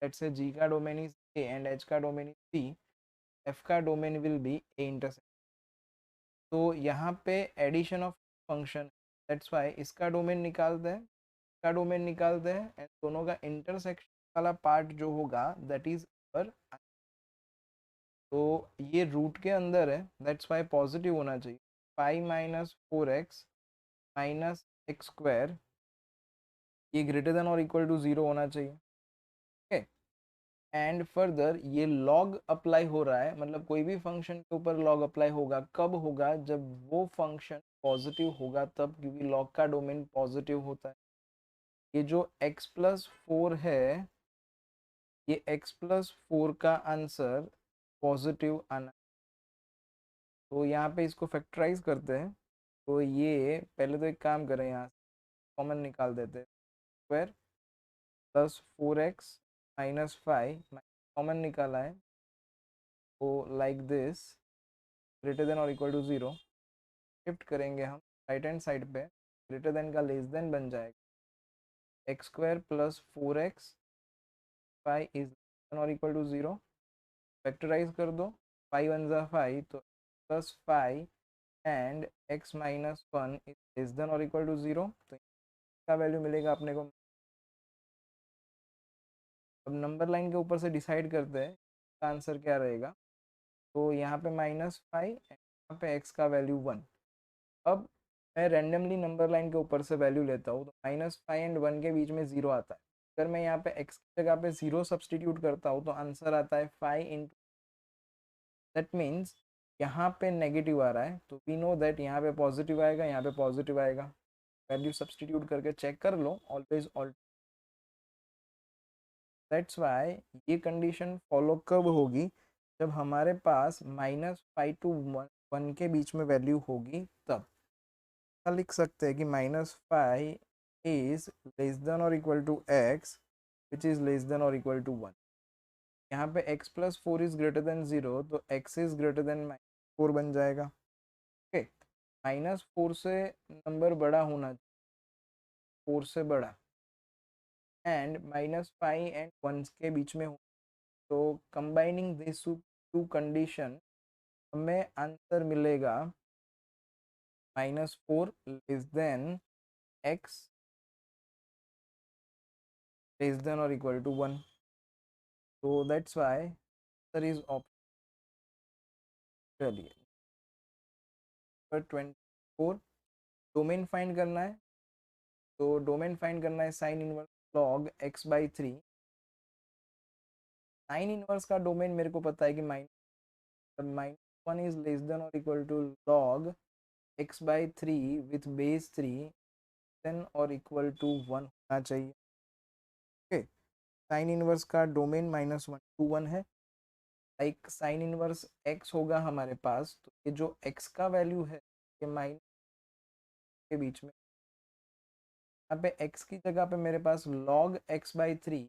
लेट्स से जी का domain is a and h का डोमेन इज सी, एफ का domain will be a intersection, तो यहाँ पे addition of function, that's why इसका डोमेन निकालते हैं, इसका डोमेन निकालते हैं एंड दोनों का इंटरसेक्शन वाला पार्ट जो होगा दैट इज पर, तो ये रूट के अंदर है, दैट्स वाई पॉजिटिव होना चाहिए। 5 - 4x माइनस एक्स स्क्वायर, ये ग्रेटर देन और इक्वल टू 0 होना चाहिए। ओके, एंड फर्दर ये लॉग अप्लाई हो रहा है, मतलब कोई भी फंक्शन के ऊपर लॉग अप्लाई होगा, कब होगा? जब वो फंक्शन पॉजिटिव होगा तब, क्योंकि लॉग का डोमेन पॉजिटिव होता है। ये जो x+4 है, ये x+4 का आंसर पॉजिटिव आना। तो यहाँ पे इसको फैक्टराइज करते हैं, तो ये पहले तो एक काम करें, यहाँ कॉमन निकाल देते हैं। Square plus 4x minus 5 common निकाला है, तो लाइक दिस, ग्रेटर देन और इक्वल टू 0 शिफ्ट करेंगे हम राइट हैंड साइड पे, ग्रेटर देन का लेस देन बन जाएगा। X square plus 4x 5 is और इक्वल टू 0, फैक्टराइज कर दो, 5 1 ज़ा 5, तो plus 5 and x minus 1 is less than और इक्वल टू 0, तो इसका वैल्यू मिलेगा अपने को। अब नंबर लाइन के ऊपर से डिसाइड करते हैं इसका आंसर क्या रहेगा। तो यहाँ पे -5, यहाँ पे x का वैल्यू 1। अब मैं रेंडमली नंबर लाइन के ऊपर से वैल्यू लेता हूँ, तो -5 एंड 1 के बीच में 0 आता है। अगर मैं यहाँ पे x की जगह पे 0 सब्सटीट्यूट करता हूँ तो आंसर आता है 5 इंटू, दैट मीन्स यहाँ पे नेगेटिव आ रहा है, तो वी नो दैट यहाँ पे पॉजिटिव आएगा, यहाँ पे पॉजिटिव आएगा। वैल्यू सब्सटीट्यूट करके चेक कर लो, ऑलवेज ऑल। दैट्स वाई ये कंडीशन फॉलो कब होगी? जब हमारे पास -5 टू 1 के बीच में वैल्यू होगी तब। लिख सकते हैं कि -5 इज लेस देन और equal to x which is less than और इक्वल टू 1। यहाँ पे x+4 इज ग्रेटर देन 0, तो x इज ग्रेटर देन -4 बन जाएगा। ओके, -4 से नंबर बड़ा होना, 4 से बड़ा, एंड -5 एंड 1 के बीच में हो, तो कंबाइनिंग दिस टू कंडीशन हमें आंसर मिलेगा -4 less than x less than और इक्वल टू 1। तो that's Y answer is option. चलिए, 24 डोमेन फाइंड करना है, तो डोमेन फाइंड करना है sine inverse log x/3। Sine inverse का डोमेन मेरे को पता है कि -1 इज लेस देन और equal to log x/3 with base 3 than और इक्वल टू 1 होना चाहिए। ओके, साइन इनवर्स का डोमेन -1 to 1 है। लाइक साइन इनवर्स x होगा हमारे पास, तो ये जो x का वैल्यू है ये माइनस के बीच में, यहाँ पे x की जगह पे मेरे पास log x/3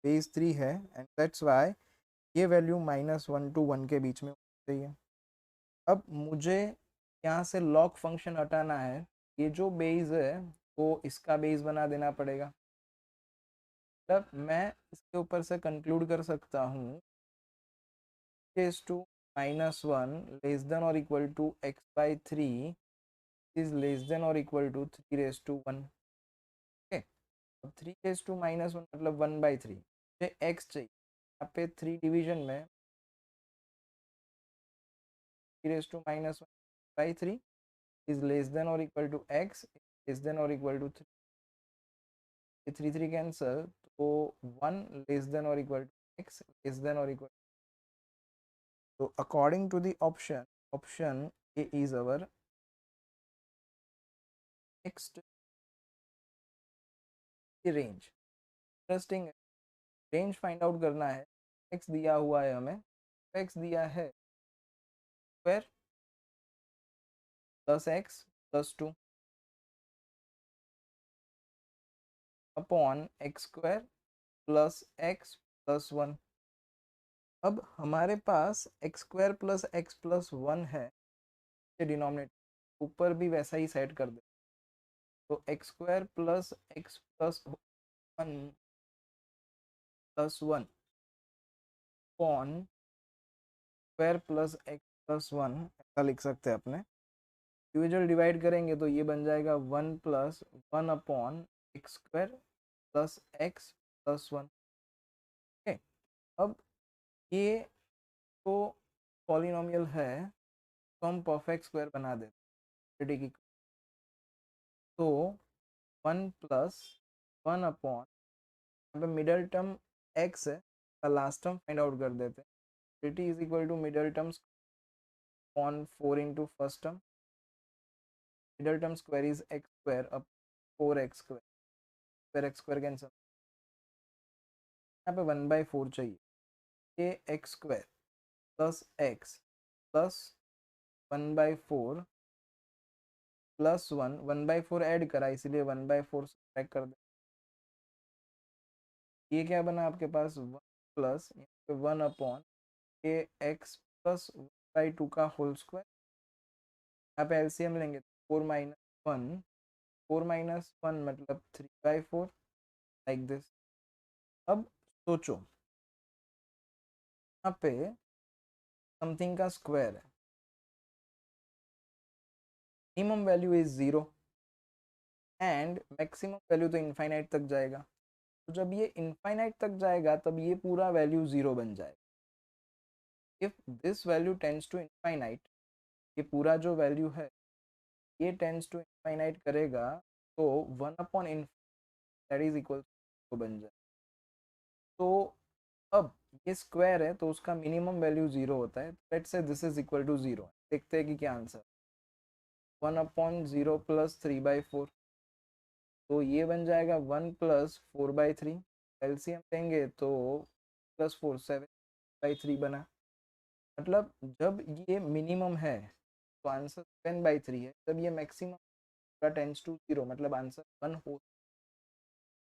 बेस 3 है, एंड दैट्स वाई ये वैल्यू -1 to 1 के बीच में होनी चाहिए। अब मुझे यहाँ से log फंक्शन हटाना है, ये जो बेस है वो इसका बेस बना देना पड़ेगा। तब मैं इसके ऊपर से कंक्लूड कर सकता हूँ रेस टू -1 लेस देन और equal to x/3 is less than और equal to 3 raised to 1। Okay, अब 3 raised to -1 मतलब 1/3, मुझे x चाहिए। यहाँ पे 3 डिवीजन में 3 raised to -1/3 is less than और equal to x less than और इक्वल टू 3। 3 3 कैंसल, तो 1 लेस देन और equal to x less than और इक्वल। तो according to the option, option a is our next range. Interesting, range find out करना है। x दिया हुआ है हमें, x दिया है square plus x plus 2 upon x square plus x plus 1। अब हमारे पास x square plus x plus 1 है, डिनोमिनेटर ऊपर भी वैसा ही सेट कर दे, तो x square plus x plus 1 plus 1 upon square plus x plus 1, ऐसा लिख सकते हैं अपने। इंडिविजुअल डिवाइड करेंगे तो ये बन जाएगा 1 plus 1 upon x square plus x plus 1। अब ये तो पॉलिनोमियल है, तो हम परफेक्ट स्क्वायर बना देते हैं। तो 1+1 अपॉन, यहाँ पे मिडल टर्म x है, का लास्ट टर्म फाइंड आउट कर देते हैं। dt is equal to middle term upon 4 into first term, middle term square is x square अब 4x स्क्वायर, फिर x स्क्वायर कैंसिल, यहाँ पे 1/4 चाहिए। ये x square plus x plus 1/4 plus 1/4 add करा, इसीलिए 1/4 सब्ट्रैक्ट कर दे। ये क्या बना आपके पास, 1 प्लस 1 अपॉन ये एक्स प्लस 1/2 का होल स्क्वायर। यहाँ पे एलसीएम लेंगे, 4 - 1 मतलब 3/4, लाइक दिस। अब सोचो, यहाँ पे समथिंग का स्क्वायर है, minimum value is 0 and maximum value तो इनफाइनाइट तक जाएगा। तो जब ये इनफाइनाइट तक जाएगा तब ये पूरा वैल्यू 0 बन जाएगा। If this value tends to infinite, ये पूरा जो वैल्यू है ये टेंड्स टू इनफाइनाइट करेगा, तो 1/, दैट इज इक्वल टू बन जाए। तो अब ये स्क्वायर है तो उसका मिनिमम वैल्यू 0 होता है। Let's say this is equal to 0, देखते हैं कि क्या आंसर। 1/0 प्लस 3/4, तो ये बन जाएगा 1+4/3। एलसीएम लेंगे तो +4 7/3 बना। मतलब जब ये मिनिमम है तो आंसर 7/3 है, जब ये मैक्सिमम का टेंस टू 0 मतलब आंसर 1 हो।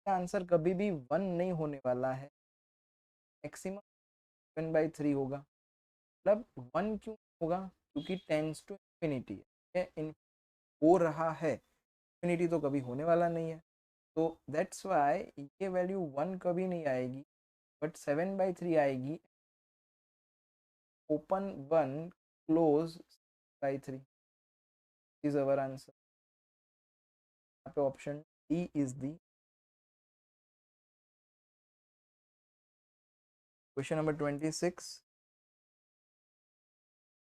आंसर कभी भी 1 नहीं होने वाला है, मैक्सिमम 7/3 होगा। मतलब 1 क्यों होगा, क्योंकि टेंस टू इन्फिनिटी है, इन हो रहा है, इन्फिनिटी तो कभी होने वाला नहीं है। तो दैट्स वाई ये वैल्यू 1 कभी नहीं आएगी, बट 7/3 आएगी। Open 1 close by 3 is our answer. यहाँ पे option D is the. Question number 26,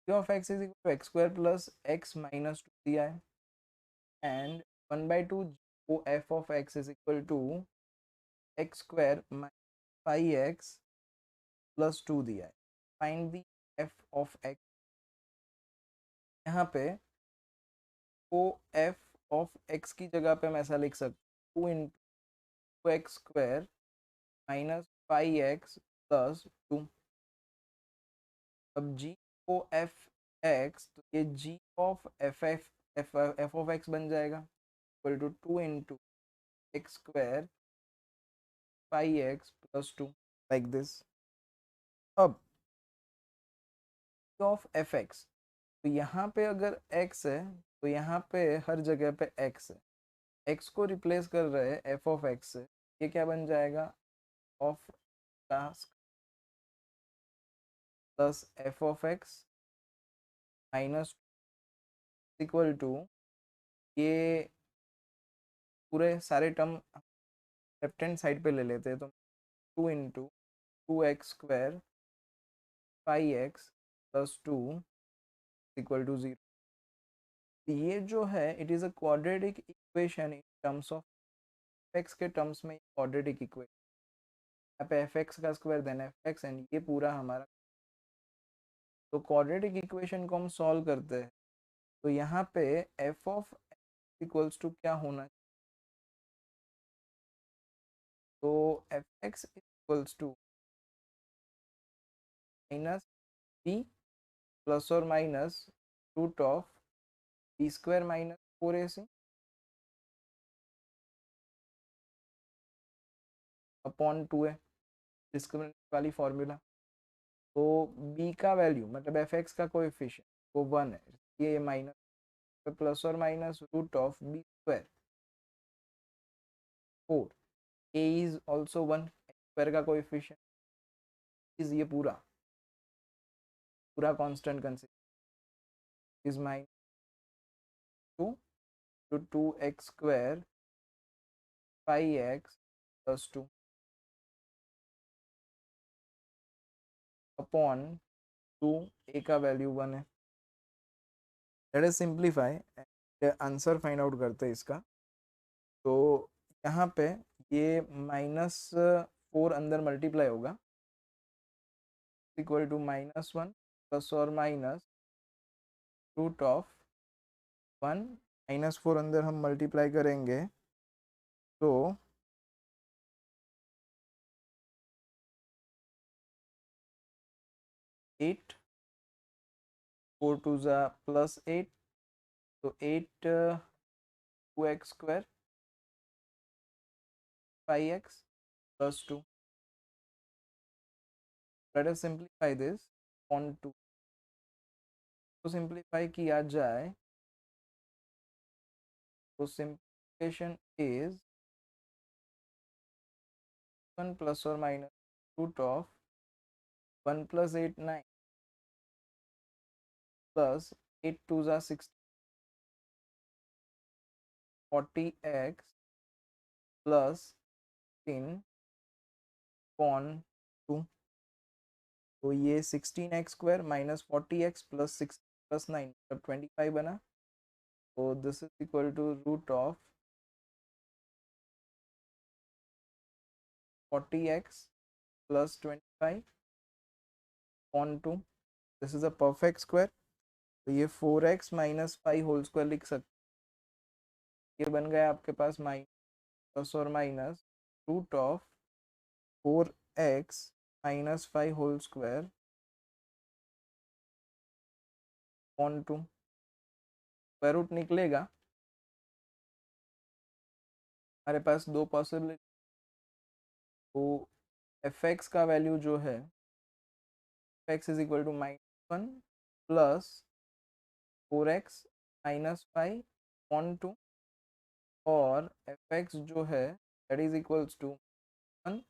q of x is equal to x square plus x minus 2di and 1/2 o f of x is equal to x square minus 5x plus 2di। Find the f of x। यहाँ पे o f of x की जगह पे मैं ऐसा लिख सकता हूँ 2 × x² माइनस 5x प्लस 2। अब जी ओ एफ एक्स, तो ये g of f of x बन जाएगा equal to 2 × x² 5x plus 2, like this. अब ऑफ एफ एक्स, तो यहाँ पे अगर x है तो यहाँ पे हर जगह पे x है, x को रिप्लेस कर रहे हैं एफ ऑफ एक्स से। ये क्या बन जाएगा, of plus f of x minus equal to, ये पूरे सारे टर्म लेफ्ट हैंड साइड पे ले लेते हैं, तो 2 × 2x² 5x plus 2 equal to 0। ये जो है it is a quadratic equation in terms of x के टर्म्स में, क्वाड्रेटिक इक्वेशन। यहाँ पे एफ एक्स का square then f x and ये पूरा हमारा। तो क्वाड्रेटिक इक्वेशन को हम सॉल्व करते हैं, तो यहाँ पे एफ ऑफ इक्वल्स टू क्या होना चाहिए, तो f x equals to minus b plus और minus root of b² minus 4ac upon 2 है, डिस्क्रिमिनेंट वाली फॉर्मूला। तो b का वैल्यू मतलब एफ एक्स का कोएफिशिएंट वो 1 है, ये माइनस प्लस और minus root of b² 4, a is also 1, square का कोएफिशिएंट इज ये पूरा पूरा constant consider is minus 2 to 2x² 5x plus 2। Upon 2, a का वैल्यू 1 है। Let us simplify, answer find out करते हैं इसका। तो यहाँ पे ये -4 अंदर मल्टीप्लाई होगा, इक्वल टू -1 प्लस और माइनस रूट ऑफ 1, -4 अंदर हम मल्टीप्लाई करेंगे तो 8, 4 टू ज़ा +8, तो 8 2x square 5x plus 2। Let us simplify this on 2। तो सिंप्लीफाई किया जाए तो सिंप्लीफिकेशन इज 1 प्लस और minus root of 1 plus 8 9 plus 8 2 ज़ा 16 40x प्लस 16 पॉन 2। तो ये 16x square minus 40x plus 6 plus 9 मतलब 25 बना। तो this is equal to root of 40x plus 25 upon 2। This is a perfect square. तो ये 4x minus 5 whole square लिख सकते। ये बन गया आपके पास माइनस प्लस और minus root of 4x minus 5 whole square upon 2। Square root निकलेगा, हमारे पास दो पॉसिबिलिटी। तो fx का वैल्यू जो है x is equal to -1 plus 4x minus 5 upon 2, और fx जो है that is equals to 1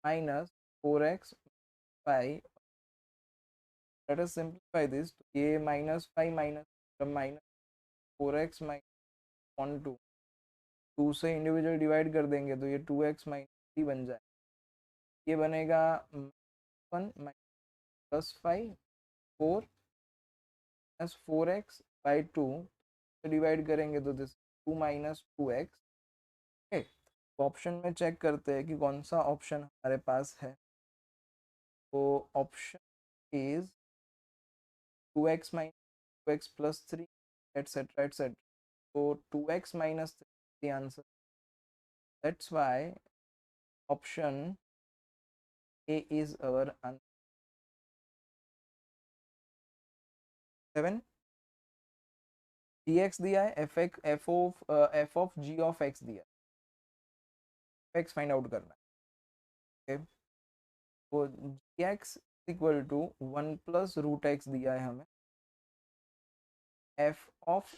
minus 4x 5। Let us simplify this. ये -5 माइनस -4x माइनस पॉन 2, 2 से इंडिविजुअल डिवाइड कर देंगे तो ये 2x माइनस 3 बन जाए। ये बनेगा 1 प्लस 5 4 माइनस 4x बाई 2 से डिवाइड करेंगे तो दिस 2 माइनस 2x। ऑप्शन में चेक करते हैं कि कौन सा ऑप्शन हमारे पास है। तो option is 2x minus 2x plus 3 etcetera etcetera. तो 2x minus 3 the answer. That's why option a is our answer. 7 dx दिया है, f of g of x दिया है, x फाइंड आउट करना है। okay? तो dx equal to 1 plus root x दिया है हमें। f of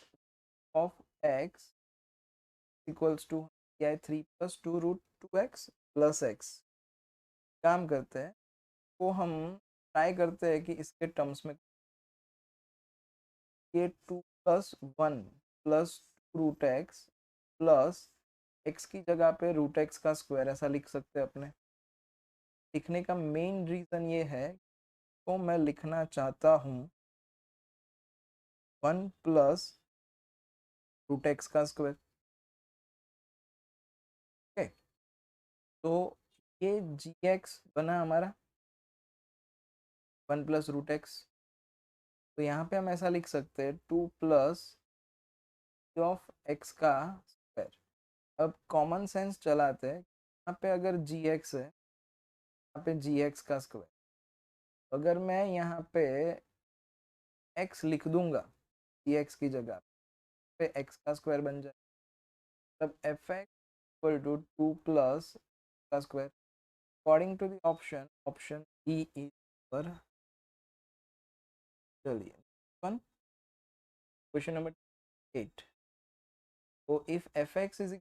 x equals to क्या है 3 plus 2 root 2x plus x। काम करते हैं तो हम ट्राई करते हैं कि इसके टर्म्स में ये 2 plus 1 plus root x plus x की जगह पे रूट एक्स का स्क्वायर ऐसा लिख सकते हैं अपने। लिखने का मेन रीज़न ये है तो मैं लिखना चाहता हूँ 1 प्लस रूट एक्स का स्क्वायर। ओके, तो ये जी एक्स बना हमारा 1 प्लस रूट एक्स। तो यहाँ पे हम ऐसा लिख सकते हैं 2 प्लस ऑफ एक्स का स्क्वायर। अब कॉमन सेंस चलाते हैं, यहाँ पे अगर जी एक्स है, यहाँ पे जी एक्स का स्क्वायर। अगर मैं यहाँ पे एक्स लिख दूंगा जी एक्स की जगह पे, एक्स का स्क्वायर बन जाए, तब f x equal to 2 plus का square. According to the option, option e is पर। चलिए one question number 8। So if fx is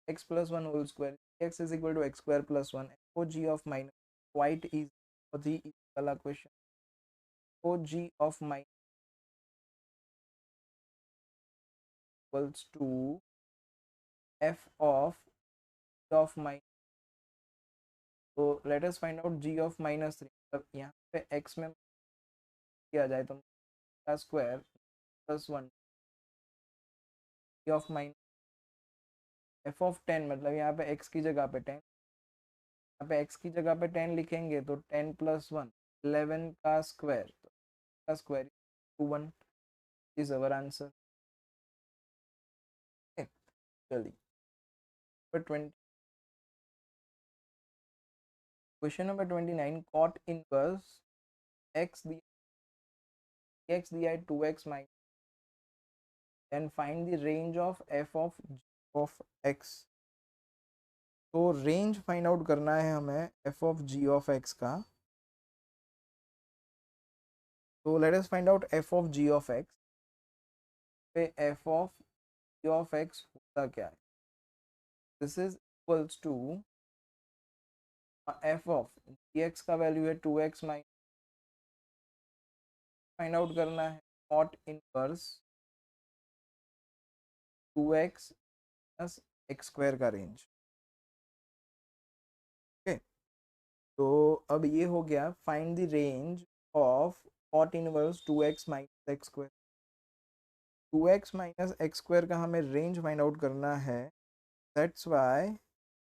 x plus 1 whole square, x is equal to x square plus 1, og of minus quite easy for the वाला question। og of minus equals to f of minus तो let us find out g of -3, मतलब यहाँ पे x में किया जाए तो का square plus 1 g of minus f of 10, मतलब यहाँ पे x की जगह पे 10, यहाँ पे x की जगह पे 10 लिखेंगे तो 10 प्लस 1 11 का स्क्वायर, तो का स्क्वायर 1 इज अवर आंसर। चलिए पर 20, question number 29, cot inverse x दिया है 2x minus, then find the range of f of g of x। तो रेंज फाइंड आउट करना है हमें f of g of x का। तो let us find out f of g of x। पे f of g of x होता क्या है, this is equals to f of gx का वैल्यू है 2x माइनस, फाइंड आउट करना है cot inverse 2x plus x square का range. Okay, तो अब ये हो गया find the range of cot inverse 2x minus x square. 2x minus x square का हमें रेंज फाइंड आउट करना है, दैट्स वाई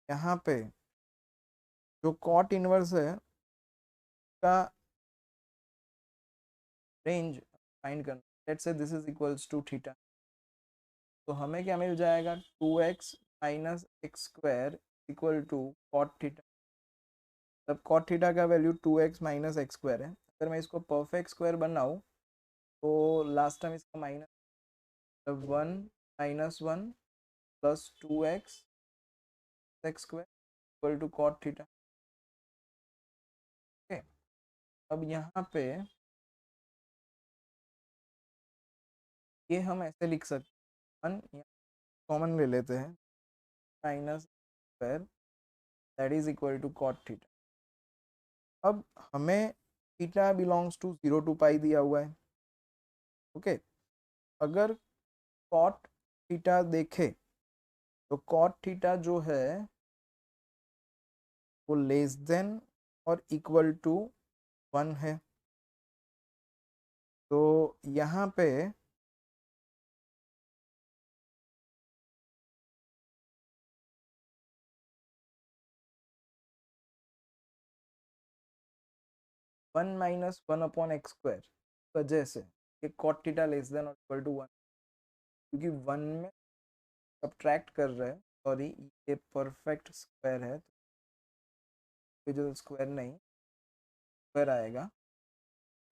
यहाँ पे जो कॉट इनवर्स है का रेंज फाइंड करना, let's say this is equals to theta. तो हमें क्या मिल जाएगा, 2x minus x square equal to cot theta. तब कॉट थीटा का value 2x minus x square है। अगर मैं इसको परफेक्ट स्क्वायर बनाऊँ तो लास्ट टाइम इसका माइनस, तब 1 minus 1 plus 2x x square equal to cot theta. Okay, अब यहाँ पे ये हम ऐसे लिख सकते हैं, 1 कॉमन ले लेते हैं, minus square that is equal to cot theta. अब हमें theta belongs to 0 to pi दिया हुआ है। ओके, अगर कॉट थीटा देखे तो कॉट थीटा जो है वो लेस देन और इक्वल टू 1 है। तो यहाँ पे 1 माइनस 1 अपॉन एक्स स्क्वायर वजह से ये कॉट थीटा लेस देन और इक्वल टू 1, क्योंकि 1 में सब्ट्रैक्ट कर रहे हैं, सॉरी ये परफेक्ट स्क्वायर है तो जो स्क्वायर नहीं स्क्वायर आएगा,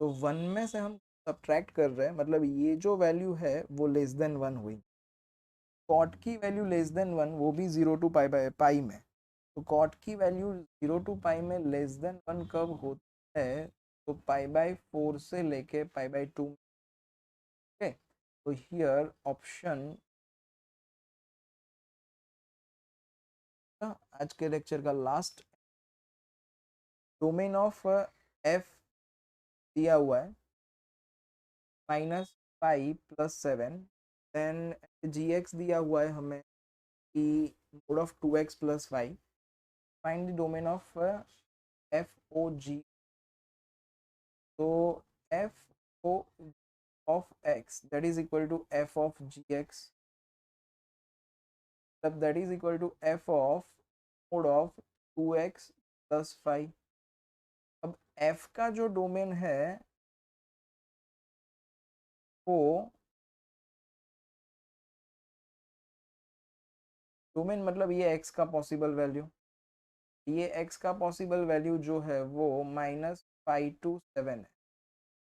तो 1 में से हम सब्ट्रैक्ट कर रहे हैं, मतलब ये जो वैल्यू है वो लेस देन 1 हुई। कॉट की वैल्यू लेस देन 1, वो भी 0 टू पाई बाई पाई में। तो कॉट की वैल्यू 0 टू पाई में लेस देन 1 कब होता है, तो पाई बाई 4 से लेके पाई बाई 2। ओके, तो हियर ऑप्शन आज के लेक्चर का लास्ट, डोमेन ऑफ एफ दिया हुआ है -5 + 7, देन जी एक्स दिया हुआ है हमें कि mod of 2x + 5, find the domain of f o g. तो f o of x that is equal to f of g x, तब that is equal to f of mod of 2x + 5। अब f का जो domain है वो, domain मतलब ये x का पॉसिबल वैल्यू, ये x का पॉसिबल वैल्यू जो है वो -5 to 7 है।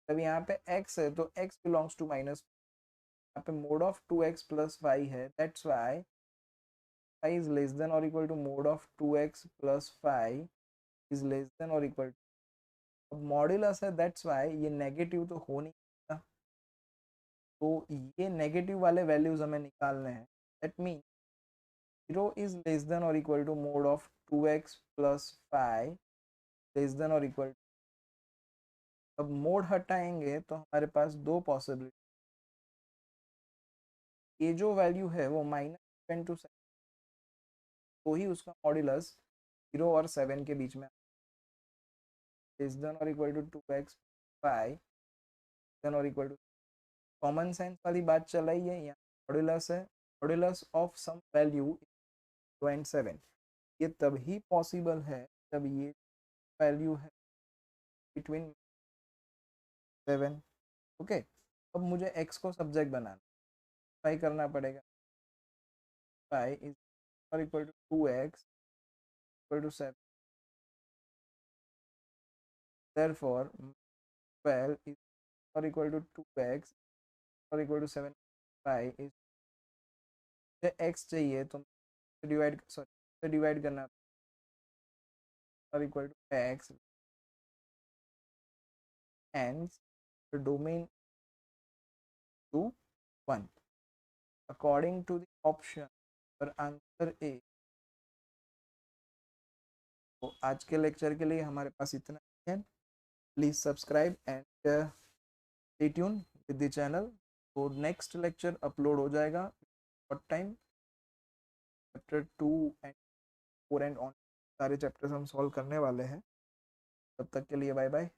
तब यहाँ पे x है तो x बिलोंग्स टू माइनस, यहाँ पे मोड ऑफ 2x + 5 है, that's why 5 is less than और equal to mod of 2x + 5 is less than और इक्वल टू, अब मॉड्यूलस है दैट्स वाई ये नेगेटिव तो हो नहीं सकता, तो ये नेगेटिव वाले वैल्यूज हमें निकालने हैं। That mean 0 is less than और equal to mod of 2x + 5 less than और इक्वल टू, अब मोड हटाएंगे तो हमारे पास दो पॉसिबिलिटी, ये जो वैल्यू है वो -7 to 7, तो ही उसका मॉड्यूलस 0 और 7 के बीच में। लेस देन और equal to 2x by than और इक्वल टू, कॉमन सेंस वाली बात चलाई है, यहाँ मॉड्यूलस है, मॉड्यूलस ऑफ सम वैल्यू 0.7, ये तभी पॉसिबल है जब ये वैल्यू है बिटवीन 7। ओके, अब मुझे x को सब्जेक्ट बनाना, ट्राई करना पड़ेगा, y इज और equal to 2x equal to 7, therefore 12 is or equal to 2x और equal to 7, y is, x चाहिए तो डिवाइड करना और equal to x and the domain to 1 according to the option और answer ए। तो आज के लेक्चर के लिए हमारे पास इतना है, please subscribe and stay tune with the channel. तो नेक्स्ट लेक्चर अपलोड हो जाएगा what time, chapter 2 and 4 and on, सारे चैप्टर्स हम सॉल्व करने वाले हैं। तब तक के लिए बाय बाय।